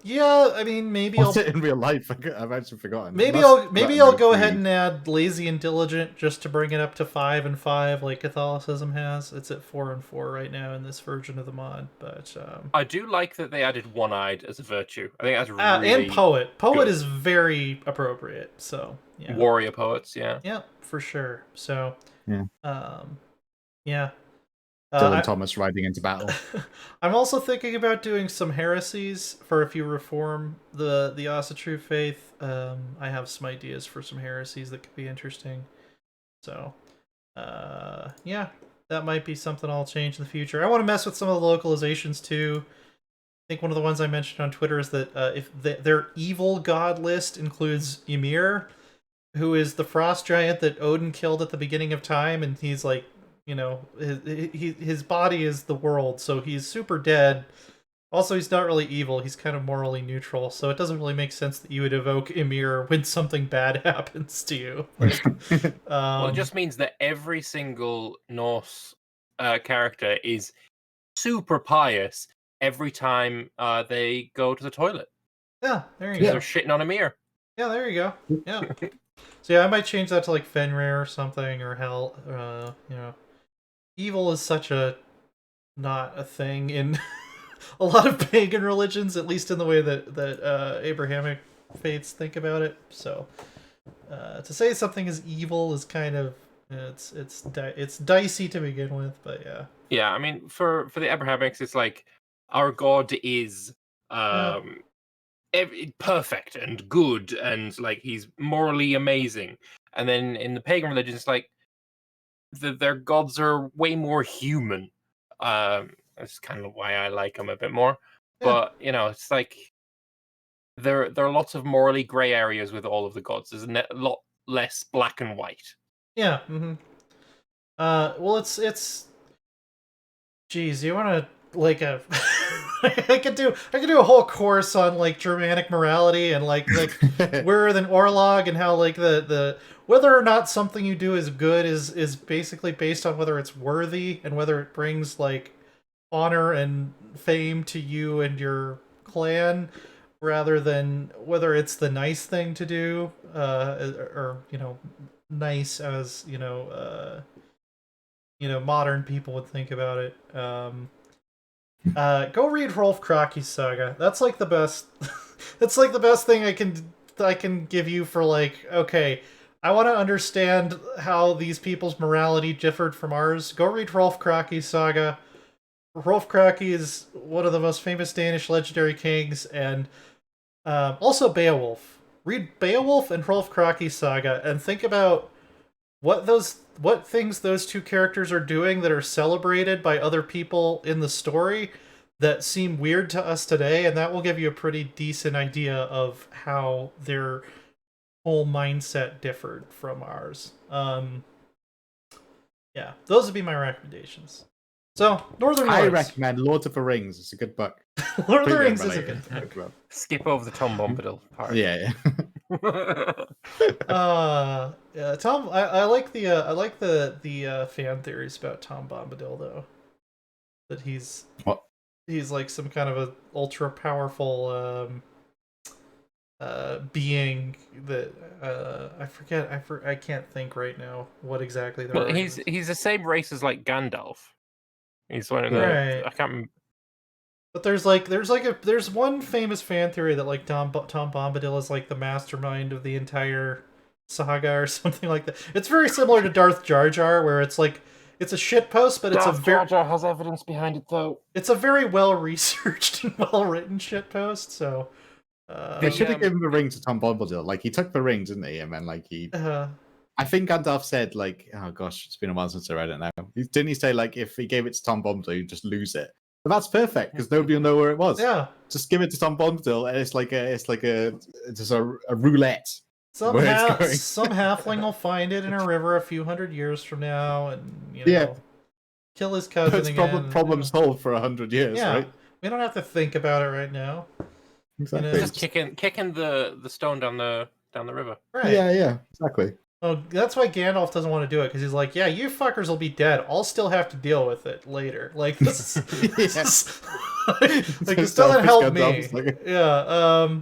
Yeah, I mean, maybe What's I'll it in real life? I've actually forgotten. maybe I'll go ahead and add lazy and diligent just to bring it up to 5 and 5 like Catholicism has. It's at 4 and 4 right now in this version of the mod, but I do like that they added one-eyed as a virtue. I think that's really and poet. Poet good. is very appropriate. So, yeah. Warrior poets, yeah. Yeah, for sure. So, Yeah. Yeah. Dylan Thomas riding into battle. I'm also thinking about doing some heresies for if you reform the Asa True Faith. I have some ideas for some heresies that could be interesting. So, yeah, that might be something I'll change in the future. I want to mess with some of the localizations too. I think one of the ones I mentioned on Twitter is that if their evil god list includes Ymir, who is the frost giant that Odin killed at the beginning of time, and he's like, you know, his body is the world, so he's super dead. Also, he's not really evil, he's kind of morally neutral, so it doesn't really make sense that you would evoke Ymir when something bad happens to you. Well, it just means that every single Norse character is super pious every time they go to the toilet. Yeah, there you They're go. shitting on a mirror. Yeah, there you go. Yeah. So yeah, I might change that to like Fenrir or something, or Hell. You know, evil is such a not a thing in a lot of pagan religions, at least in the way that Abrahamic faiths think about it. So to say something is evil is kind of it's dicey to begin with, but yeah. Yeah, I mean, for the Abrahamics, it's like our God is perfect and good, and like he's morally amazing. And then in the pagan religions, it's like their gods are way more human. That's kind of why I like them a bit more. Yeah. But you know, it's like there are lots of morally gray areas with all of the gods. There's a lot less black and white. Yeah. Mm-hmm. Well, it's. Geez, you want to like a. I could do a whole course on like Germanic morality and like we're than Orlog, and how like the whether or not something you do is good is basically based on whether it's worthy and whether it brings like honor and fame to you and your clan, rather than whether it's the nice thing to do, or you know, nice as you know, modern people would think about it. Go read Rolf Krake's saga. That's like the best. That's like the best thing I can give you for like, okay, I want to understand how these people's morality differed from ours. Go read Rolf Krake's saga. Rolf Krake is one of the most famous Danish legendary kings, and also Beowulf. Read Beowulf and Rolf Krake's saga and think about what things those two characters are doing that are celebrated by other people in the story that seem weird to us today, and that will give you a pretty decent idea of how their whole mindset differed from ours. Yeah, those would be my recommendations. So, Northern Lights. I recommend Lord of the Rings. It's a good book. Lord of the Rings is a good book. Skip over the Tom Bombadil part. Yeah. Yeah, Tom. I like the fan theories about Tom Bombadil though. That he's like some kind of a ultra powerful being that I can't think right now what exactly they're. Well, he's the same race as like Gandalf. He's one of the right. I can't remember. But there's one famous fan theory that like Tom Bombadil is like the mastermind of the entire saga or something like that. It's very similar to Darth Jar Jar, where it's like it's a shitpost, but Darth Jar Jar has evidence behind it though. It's a very well researched and well written shitpost. So they should have given the ring to Tom Bombadil. Like he took the ring, didn't he? And then like he. I think Gandalf said like, oh gosh, it's been a while since I read it now. Didn't he say like if he gave it to Tom Bombadil, you'd just lose it? But that's perfect because nobody will know where it was. Yeah, just give it to Tom Bombadil, and it's just a roulette. Some halfling will find it in a river a few hundred years from now, and kill his cousin again. Problem solved for 100 years, right? We don't have to think about it right now. Exactly. Just kicking the stone down the river. Right. Yeah, exactly. Oh, that's why Gandalf doesn't want to do it, because he's like, yeah, you fuckers will be dead. I'll still have to deal with it later. Like, this is Like this doesn't help me. Like... Yeah.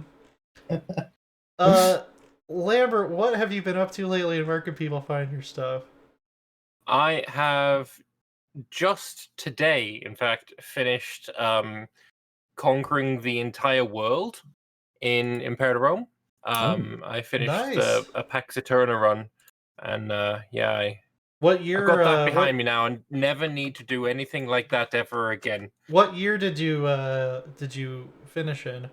Lambert, what have you been up to lately, and where can people find your stuff? I have just today, in fact, finished conquering the entire world in Imperator Rome. I finished nice. a Pax Eterna run, and What year? I've got that behind me now, and never need to do anything like that ever again. What year did you finish in?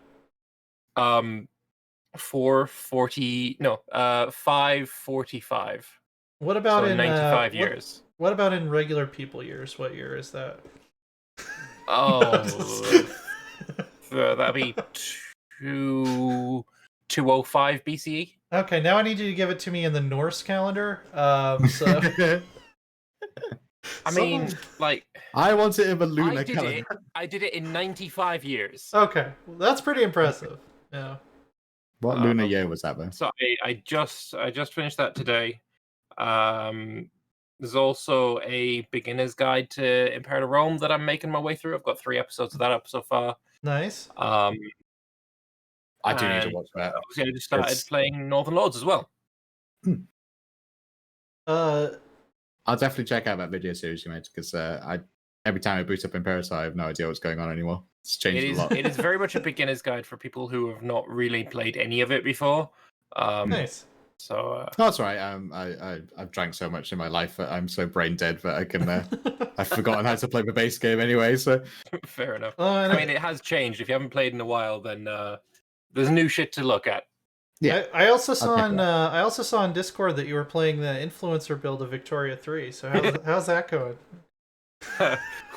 545. What about So in 95 years? What about in regular people years? What year is that? Oh, that'd be 205 BCE. Okay, now I need you to give it to me in the Norse calendar. So I mean, like, I want it in the lunar calendar. I did it in 95 years. Okay, well, that's pretty impressive. Yeah. What lunar year was that, though? So I just finished that today. There's also a beginner's guide to Imperator Rome that I'm making my way through. I've got 3 episodes of that up so far. Nice. I do need to watch that. Obviously, I just started playing Northern Lords as well. I'll definitely check out that video series you made, because every time I boot up Imperator, I have no idea what's going on anymore. It's changed a lot. It is very much a beginner's guide for people who have not really played any of it before. Nice. So that's right. I've drank so much in my life that I'm so brain dead that I can I've forgotten how to play the base game anyway. So fair enough. I mean, it has changed. If you haven't played in a while, then there's new shit to look at. Yeah, I also saw on Discord that you were playing the influencer build of Victoria 3. So how's that going?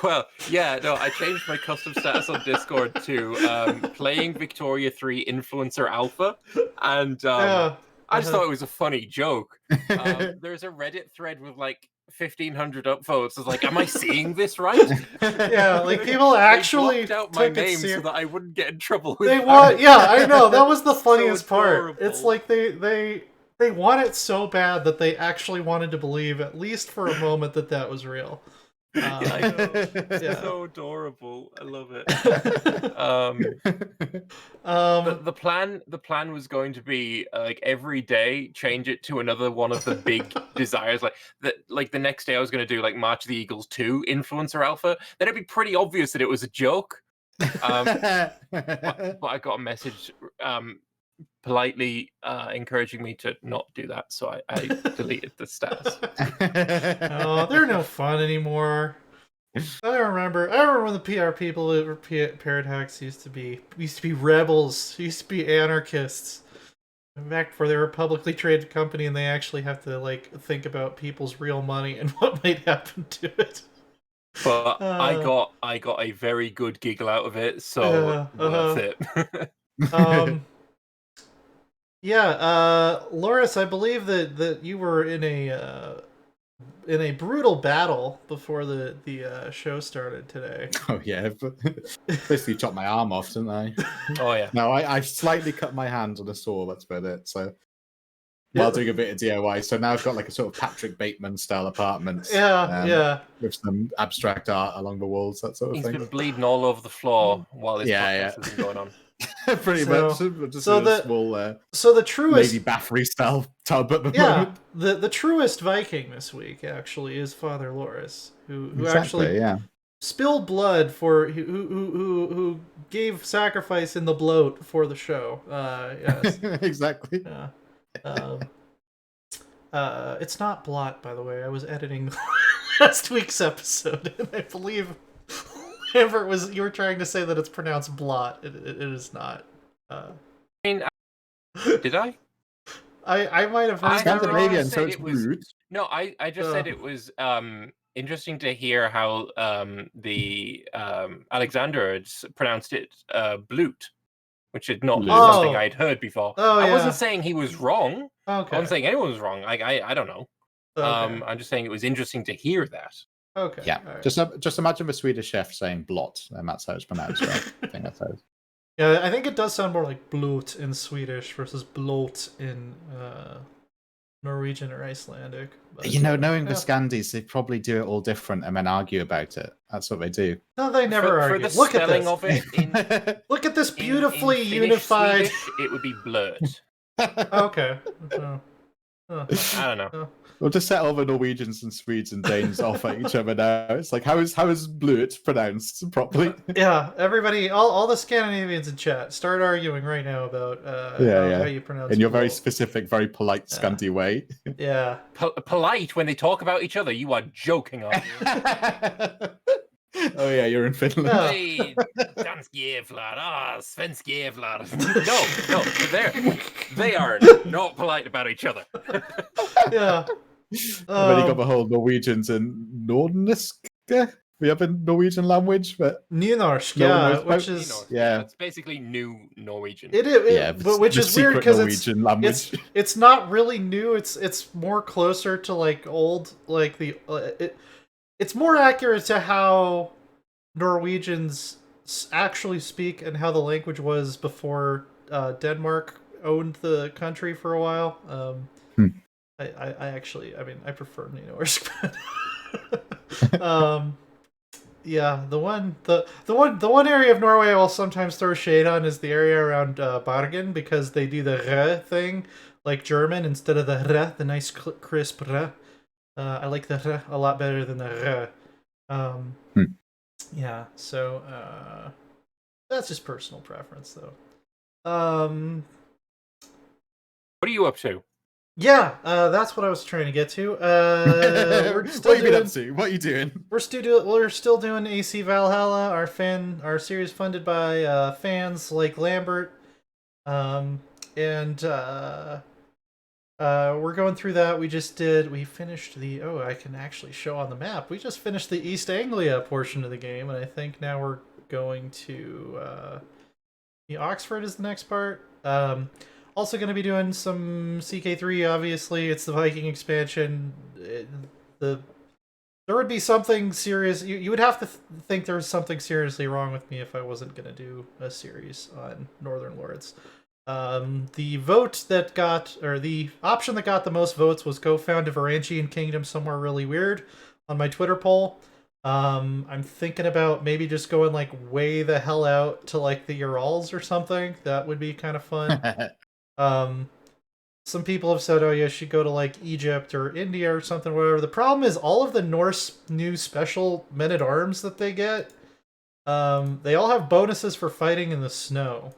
Well, yeah, no, I changed my custom status on Discord to playing Victoria 3 Influencer Alpha, and I just thought it was a funny joke. There's a Reddit thread with like 1,500 upvotes. It's like, am I seeing this right? Yeah, like people actually blocked out my name so that I wouldn't get in trouble with yeah, I know. That was the funniest part. adorable. It's like they want it so bad that they actually wanted to believe, at least for a moment, that was real. I know. It's so adorable. I love it. But the plan was going to be like every day change it to another one of the big desires. Like the next day I was going to do like March of the Eagles 2 Influencer Alpha. Then it'd be pretty obvious that it was a joke. But I got a message politely encouraging me to not do that, so I deleted the status. Oh, they're no fun anymore. I remember when the PR people over Paradox used to be rebels, used to be anarchists. Back before they were a publicly traded company and they actually have to like think about people's real money and what might happen to it. But I got a very good giggle out of it, so worth it. Yeah, Loris, I believe that you were in a brutal battle before the show started today. Oh yeah, basically chopped my arm off, didn't I? Oh yeah. No, I slightly cut my hand on a saw. That's about it. So while doing a bit of DIY, so now I've got like a sort of Patrick Bateman style apartment. Yeah. With some abstract art along the walls, that sort of thing. He's been bleeding all over the floor while this podcast has been going on. Pretty much. Just so a small, the truest Lady Bathory style tub at the moment. The truest Viking this week actually is Father Loris, who actually spilled blood for who gave sacrifice in the bloat for the show. Yes. Exactly. Yeah. It's not blot, by the way. I was editing last week's episode, and I believe Amber you were trying to say that it's pronounced blot. It is not. I mean, did I? I might have heard Scandinavian, so it's rude. No, I just said it was interesting to hear how the Alexander pronounced it blute, which is not something I'd heard before. I wasn't saying he was wrong. Okay. I wasn't saying anyone was wrong. I don't know. Okay. I'm just saying it was interesting to hear that. Okay. Yeah. Right. Just imagine the Swedish chef saying blot, and that's how it's pronounced, right? I think that's how it's... Yeah, I think it does sound more like blot in Swedish versus bloat in Norwegian or Icelandic. But, knowing the yeah. Scandies, they probably do it all different and then argue about it. That's what they do. No, they never for argue. the Look at spelling this. of it in Look at this beautifully in Finnish, unified. Swedish, it would be blurt. Okay. I don't know. We'll just set all the Norwegians and Swedes and Danes off at each other now. It's like, how is Blut pronounced properly? Yeah, everybody, all the Scandinavians in chat, start arguing right now about how you pronounce it. In your very specific, very polite Scandi way. Yeah. Polite when they talk about each other. You are joking, aren't you? Oh yeah, you're in Finland. Yeah. Hey, dansk jävlar, svensk jävlar. No, they are not polite about each other. Yeah. And then you got the whole Norwegians and Nordisk, the other Norwegian language, but Nynorsk, No one yeah, knows which about- is Yeah. It's basically new Norwegian. it is, yeah, but which the is weird secret because Norwegian language. it's not really new. It's more closer to like old, like the it's more accurate to how Norwegians actually speak and how the language was before Denmark owned the country for a while. I actually, I mean, I prefer Nynorsk. Yeah, the one area of Norway I will sometimes throw shade on is the area around Bergen, because they do the r thing like German instead of the r, the nice crisp r. I like the r a lot better than the r. Yeah, so that's just personal preference, though. What are you up to? Yeah, that's what I was trying to get to. We're still What have you been doing. up to? What are you doing? We're still doing AC Valhalla, our series funded by fans like Lambert, and we're going through that. We finished the I can actually show on the map. We just finished the East Anglia portion of the game, and I think now we're going to the Oxford is the next part. Also going to be doing some CK3, obviously. It's the Viking expansion. There would be something serious. You would have to think there was something seriously wrong with me if I wasn't going to do a series on Northern Lords. The option that got the most votes was go found a Varangian kingdom somewhere really weird on my Twitter poll. I'm thinking about maybe just going like way the hell out to like the Urals or something. That would be kind of fun. Some people have said, oh, you should go to like Egypt or India or something, whatever. The problem is all of the Norse new special men-at-arms that they get, they all have bonuses for fighting in the snow.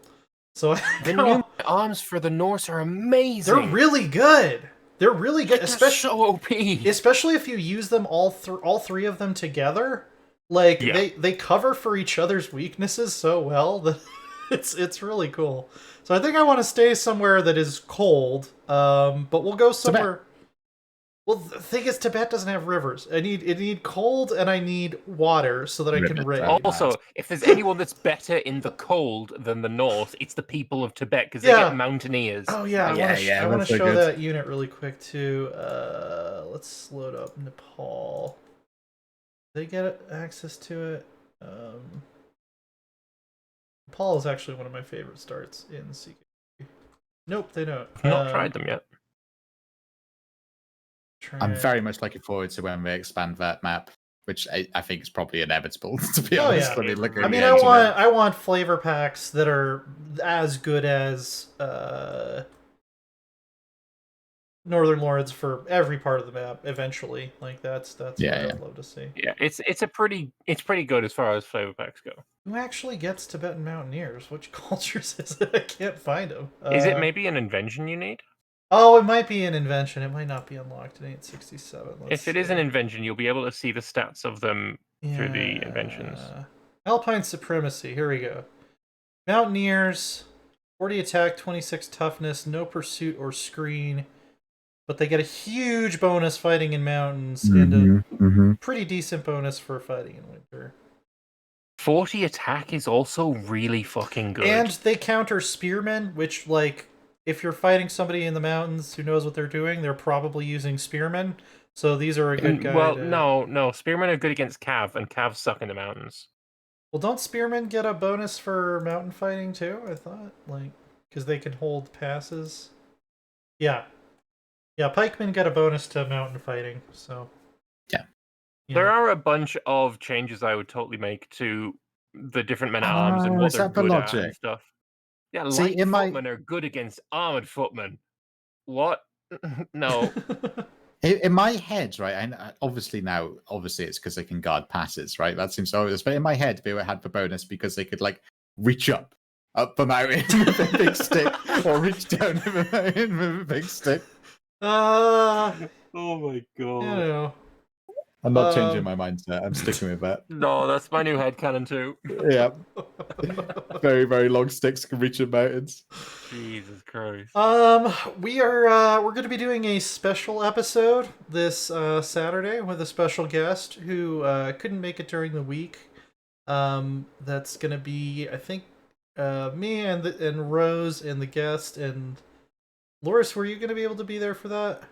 So The new arms for the Norse are amazing. they're really good. They're really good, especially so OP. Especially if you use them all three of them together. Like they cover for each other's weaknesses so well that it's really cool. So I think I want to stay somewhere that is cold, but we'll go somewhere. Tibet. Well, the thing is, Tibet doesn't have rivers. I need cold and I need water so that I can raid. Also, if there's anyone that's better in the cold than the North, it's the people of Tibet, because they get mountaineers. Oh yeah, I want to show that unit really quick too. Let's load up Nepal. They get access to it. Nepal is actually one of my favorite starts in CK. Nope, they don't. I've not tried them yet. I'm very much looking forward to when they expand that map, which I think is probably inevitable, to be honest. Yeah. I want flavor packs that are as good as Northern Lords for every part of the map eventually. Like that's what I'd love to see. Yeah, it's pretty good as far as flavor packs go. Who actually gets Tibetan Mountaineers? Which cultures is it? I can't find them. Is it maybe an invention you need? Oh, it might be an invention. It might not be unlocked in 867. If it is an invention, you'll be able to see the stats of them through the inventions. Alpine Supremacy. Here we go. Mountaineers, 40 attack, 26 toughness, no pursuit or screen. But they get a huge bonus fighting in mountains and a pretty decent bonus for fighting in winter. 40 attack is also really fucking good. And they counter spearmen, which, like, if you're fighting somebody in the mountains who knows what they're doing, they're probably using spearmen. So these are a good guy. Well, no. Spearmen are good against Cav, and Cav suck in the mountains. Well, don't spearmen get a bonus for mountain fighting too? I thought, like, because they can hold passes. Yeah. Yeah, pikemen get a bonus to mountain fighting, so... Yeah. There are a bunch of changes I would totally make to the different men-at-arms and what is they're that the good at logic? and stuff. Yeah, See, light in my- footmen are good against armored footmen. What? No. In my head, right, and obviously it's because they can guard passes, right? That seems so obvious. But in my head, they were had the bonus because they could like reach up the mountain with a big stick, or reach down the mountain with a big stick. Oh my you know. I'm not changing my mindset. I'm sticking with that. No, that's my new headcanon too. Yeah. Very, very long sticks can reach the mountains. Jesus Christ. We're going to be doing a special episode this Saturday with a special guest who couldn't make it during the week. That's going to be, I think, me and Rose and the guest. And Loris, were you going to be able to be there for that?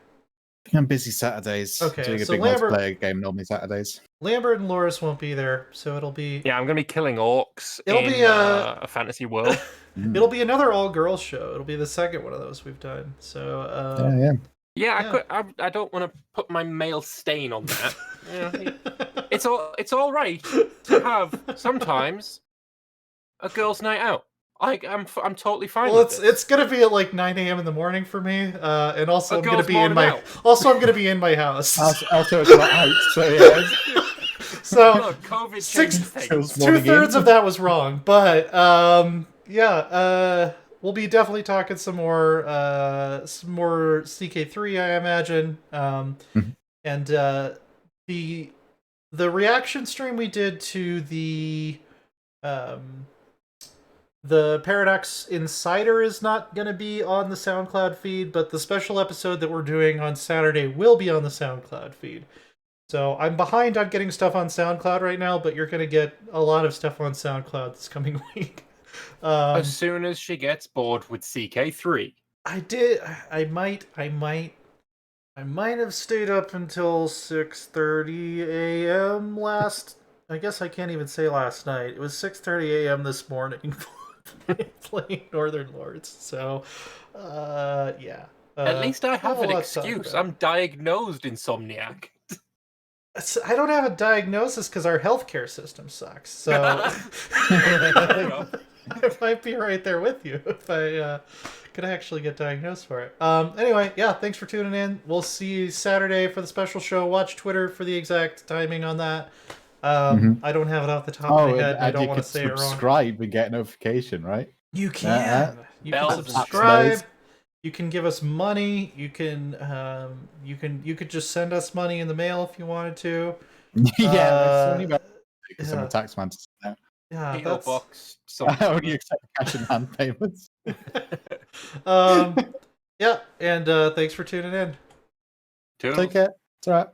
I'm busy Saturdays. Okay, Doing a so big multiplayer game normally Saturdays. Lambert and Loris won't be there, so it'll be... Yeah, I'm going to be killing orcs It'll in be a fantasy world. It'll be another all-girls show. It'll be the second one of those we've done. So, Yeah, I don't want to put my male stain on that. It's all right to have sometimes a girls' night out. I'm totally fine. Well, with it's gonna be at like 9 a.m. in the morning for me, and also A I'm gonna girl's be in morning my out. I'm gonna be in my house. Also, it's not out, so yeah. So Look, COVID changed things. 2/3 of that was wrong, but we'll be definitely talking some more CK3, I imagine. And the reaction stream we did to the Paradox Insider is not going to be on the SoundCloud feed, but the special episode that we're doing on Saturday will be on the SoundCloud feed. So I'm behind on getting stuff on SoundCloud right now, but you're going to get a lot of stuff on SoundCloud this coming week. As soon as she gets bored with CK3. I might have stayed up until 6:30 a.m. I guess I can't even say last night. It was 6:30 a.m. this morning playing Northern Lords. So, yeah. At least I have an a lot to talk excuse. about. I'm diagnosed insomniac. I don't have a diagnosis because our healthcare system sucks. So I might be right there with you if I could actually get diagnosed for it. Anyway, yeah, thanks for tuning in. We'll see you Saturday for the special show. Watch Twitter for the exact timing on that. I don't have it off the top of my head. And I don't want to say it wrong. Subscribe and get a notification, right? You can. You can Bells. subscribe. You can give us money. You can you could just send us money in the mail if you wanted to. Yeah, only about because I'm a tax man. Yeah, PO box. I only accept cash in hand payments. Yeah, and thanks for tuning in. Take care. It's all right.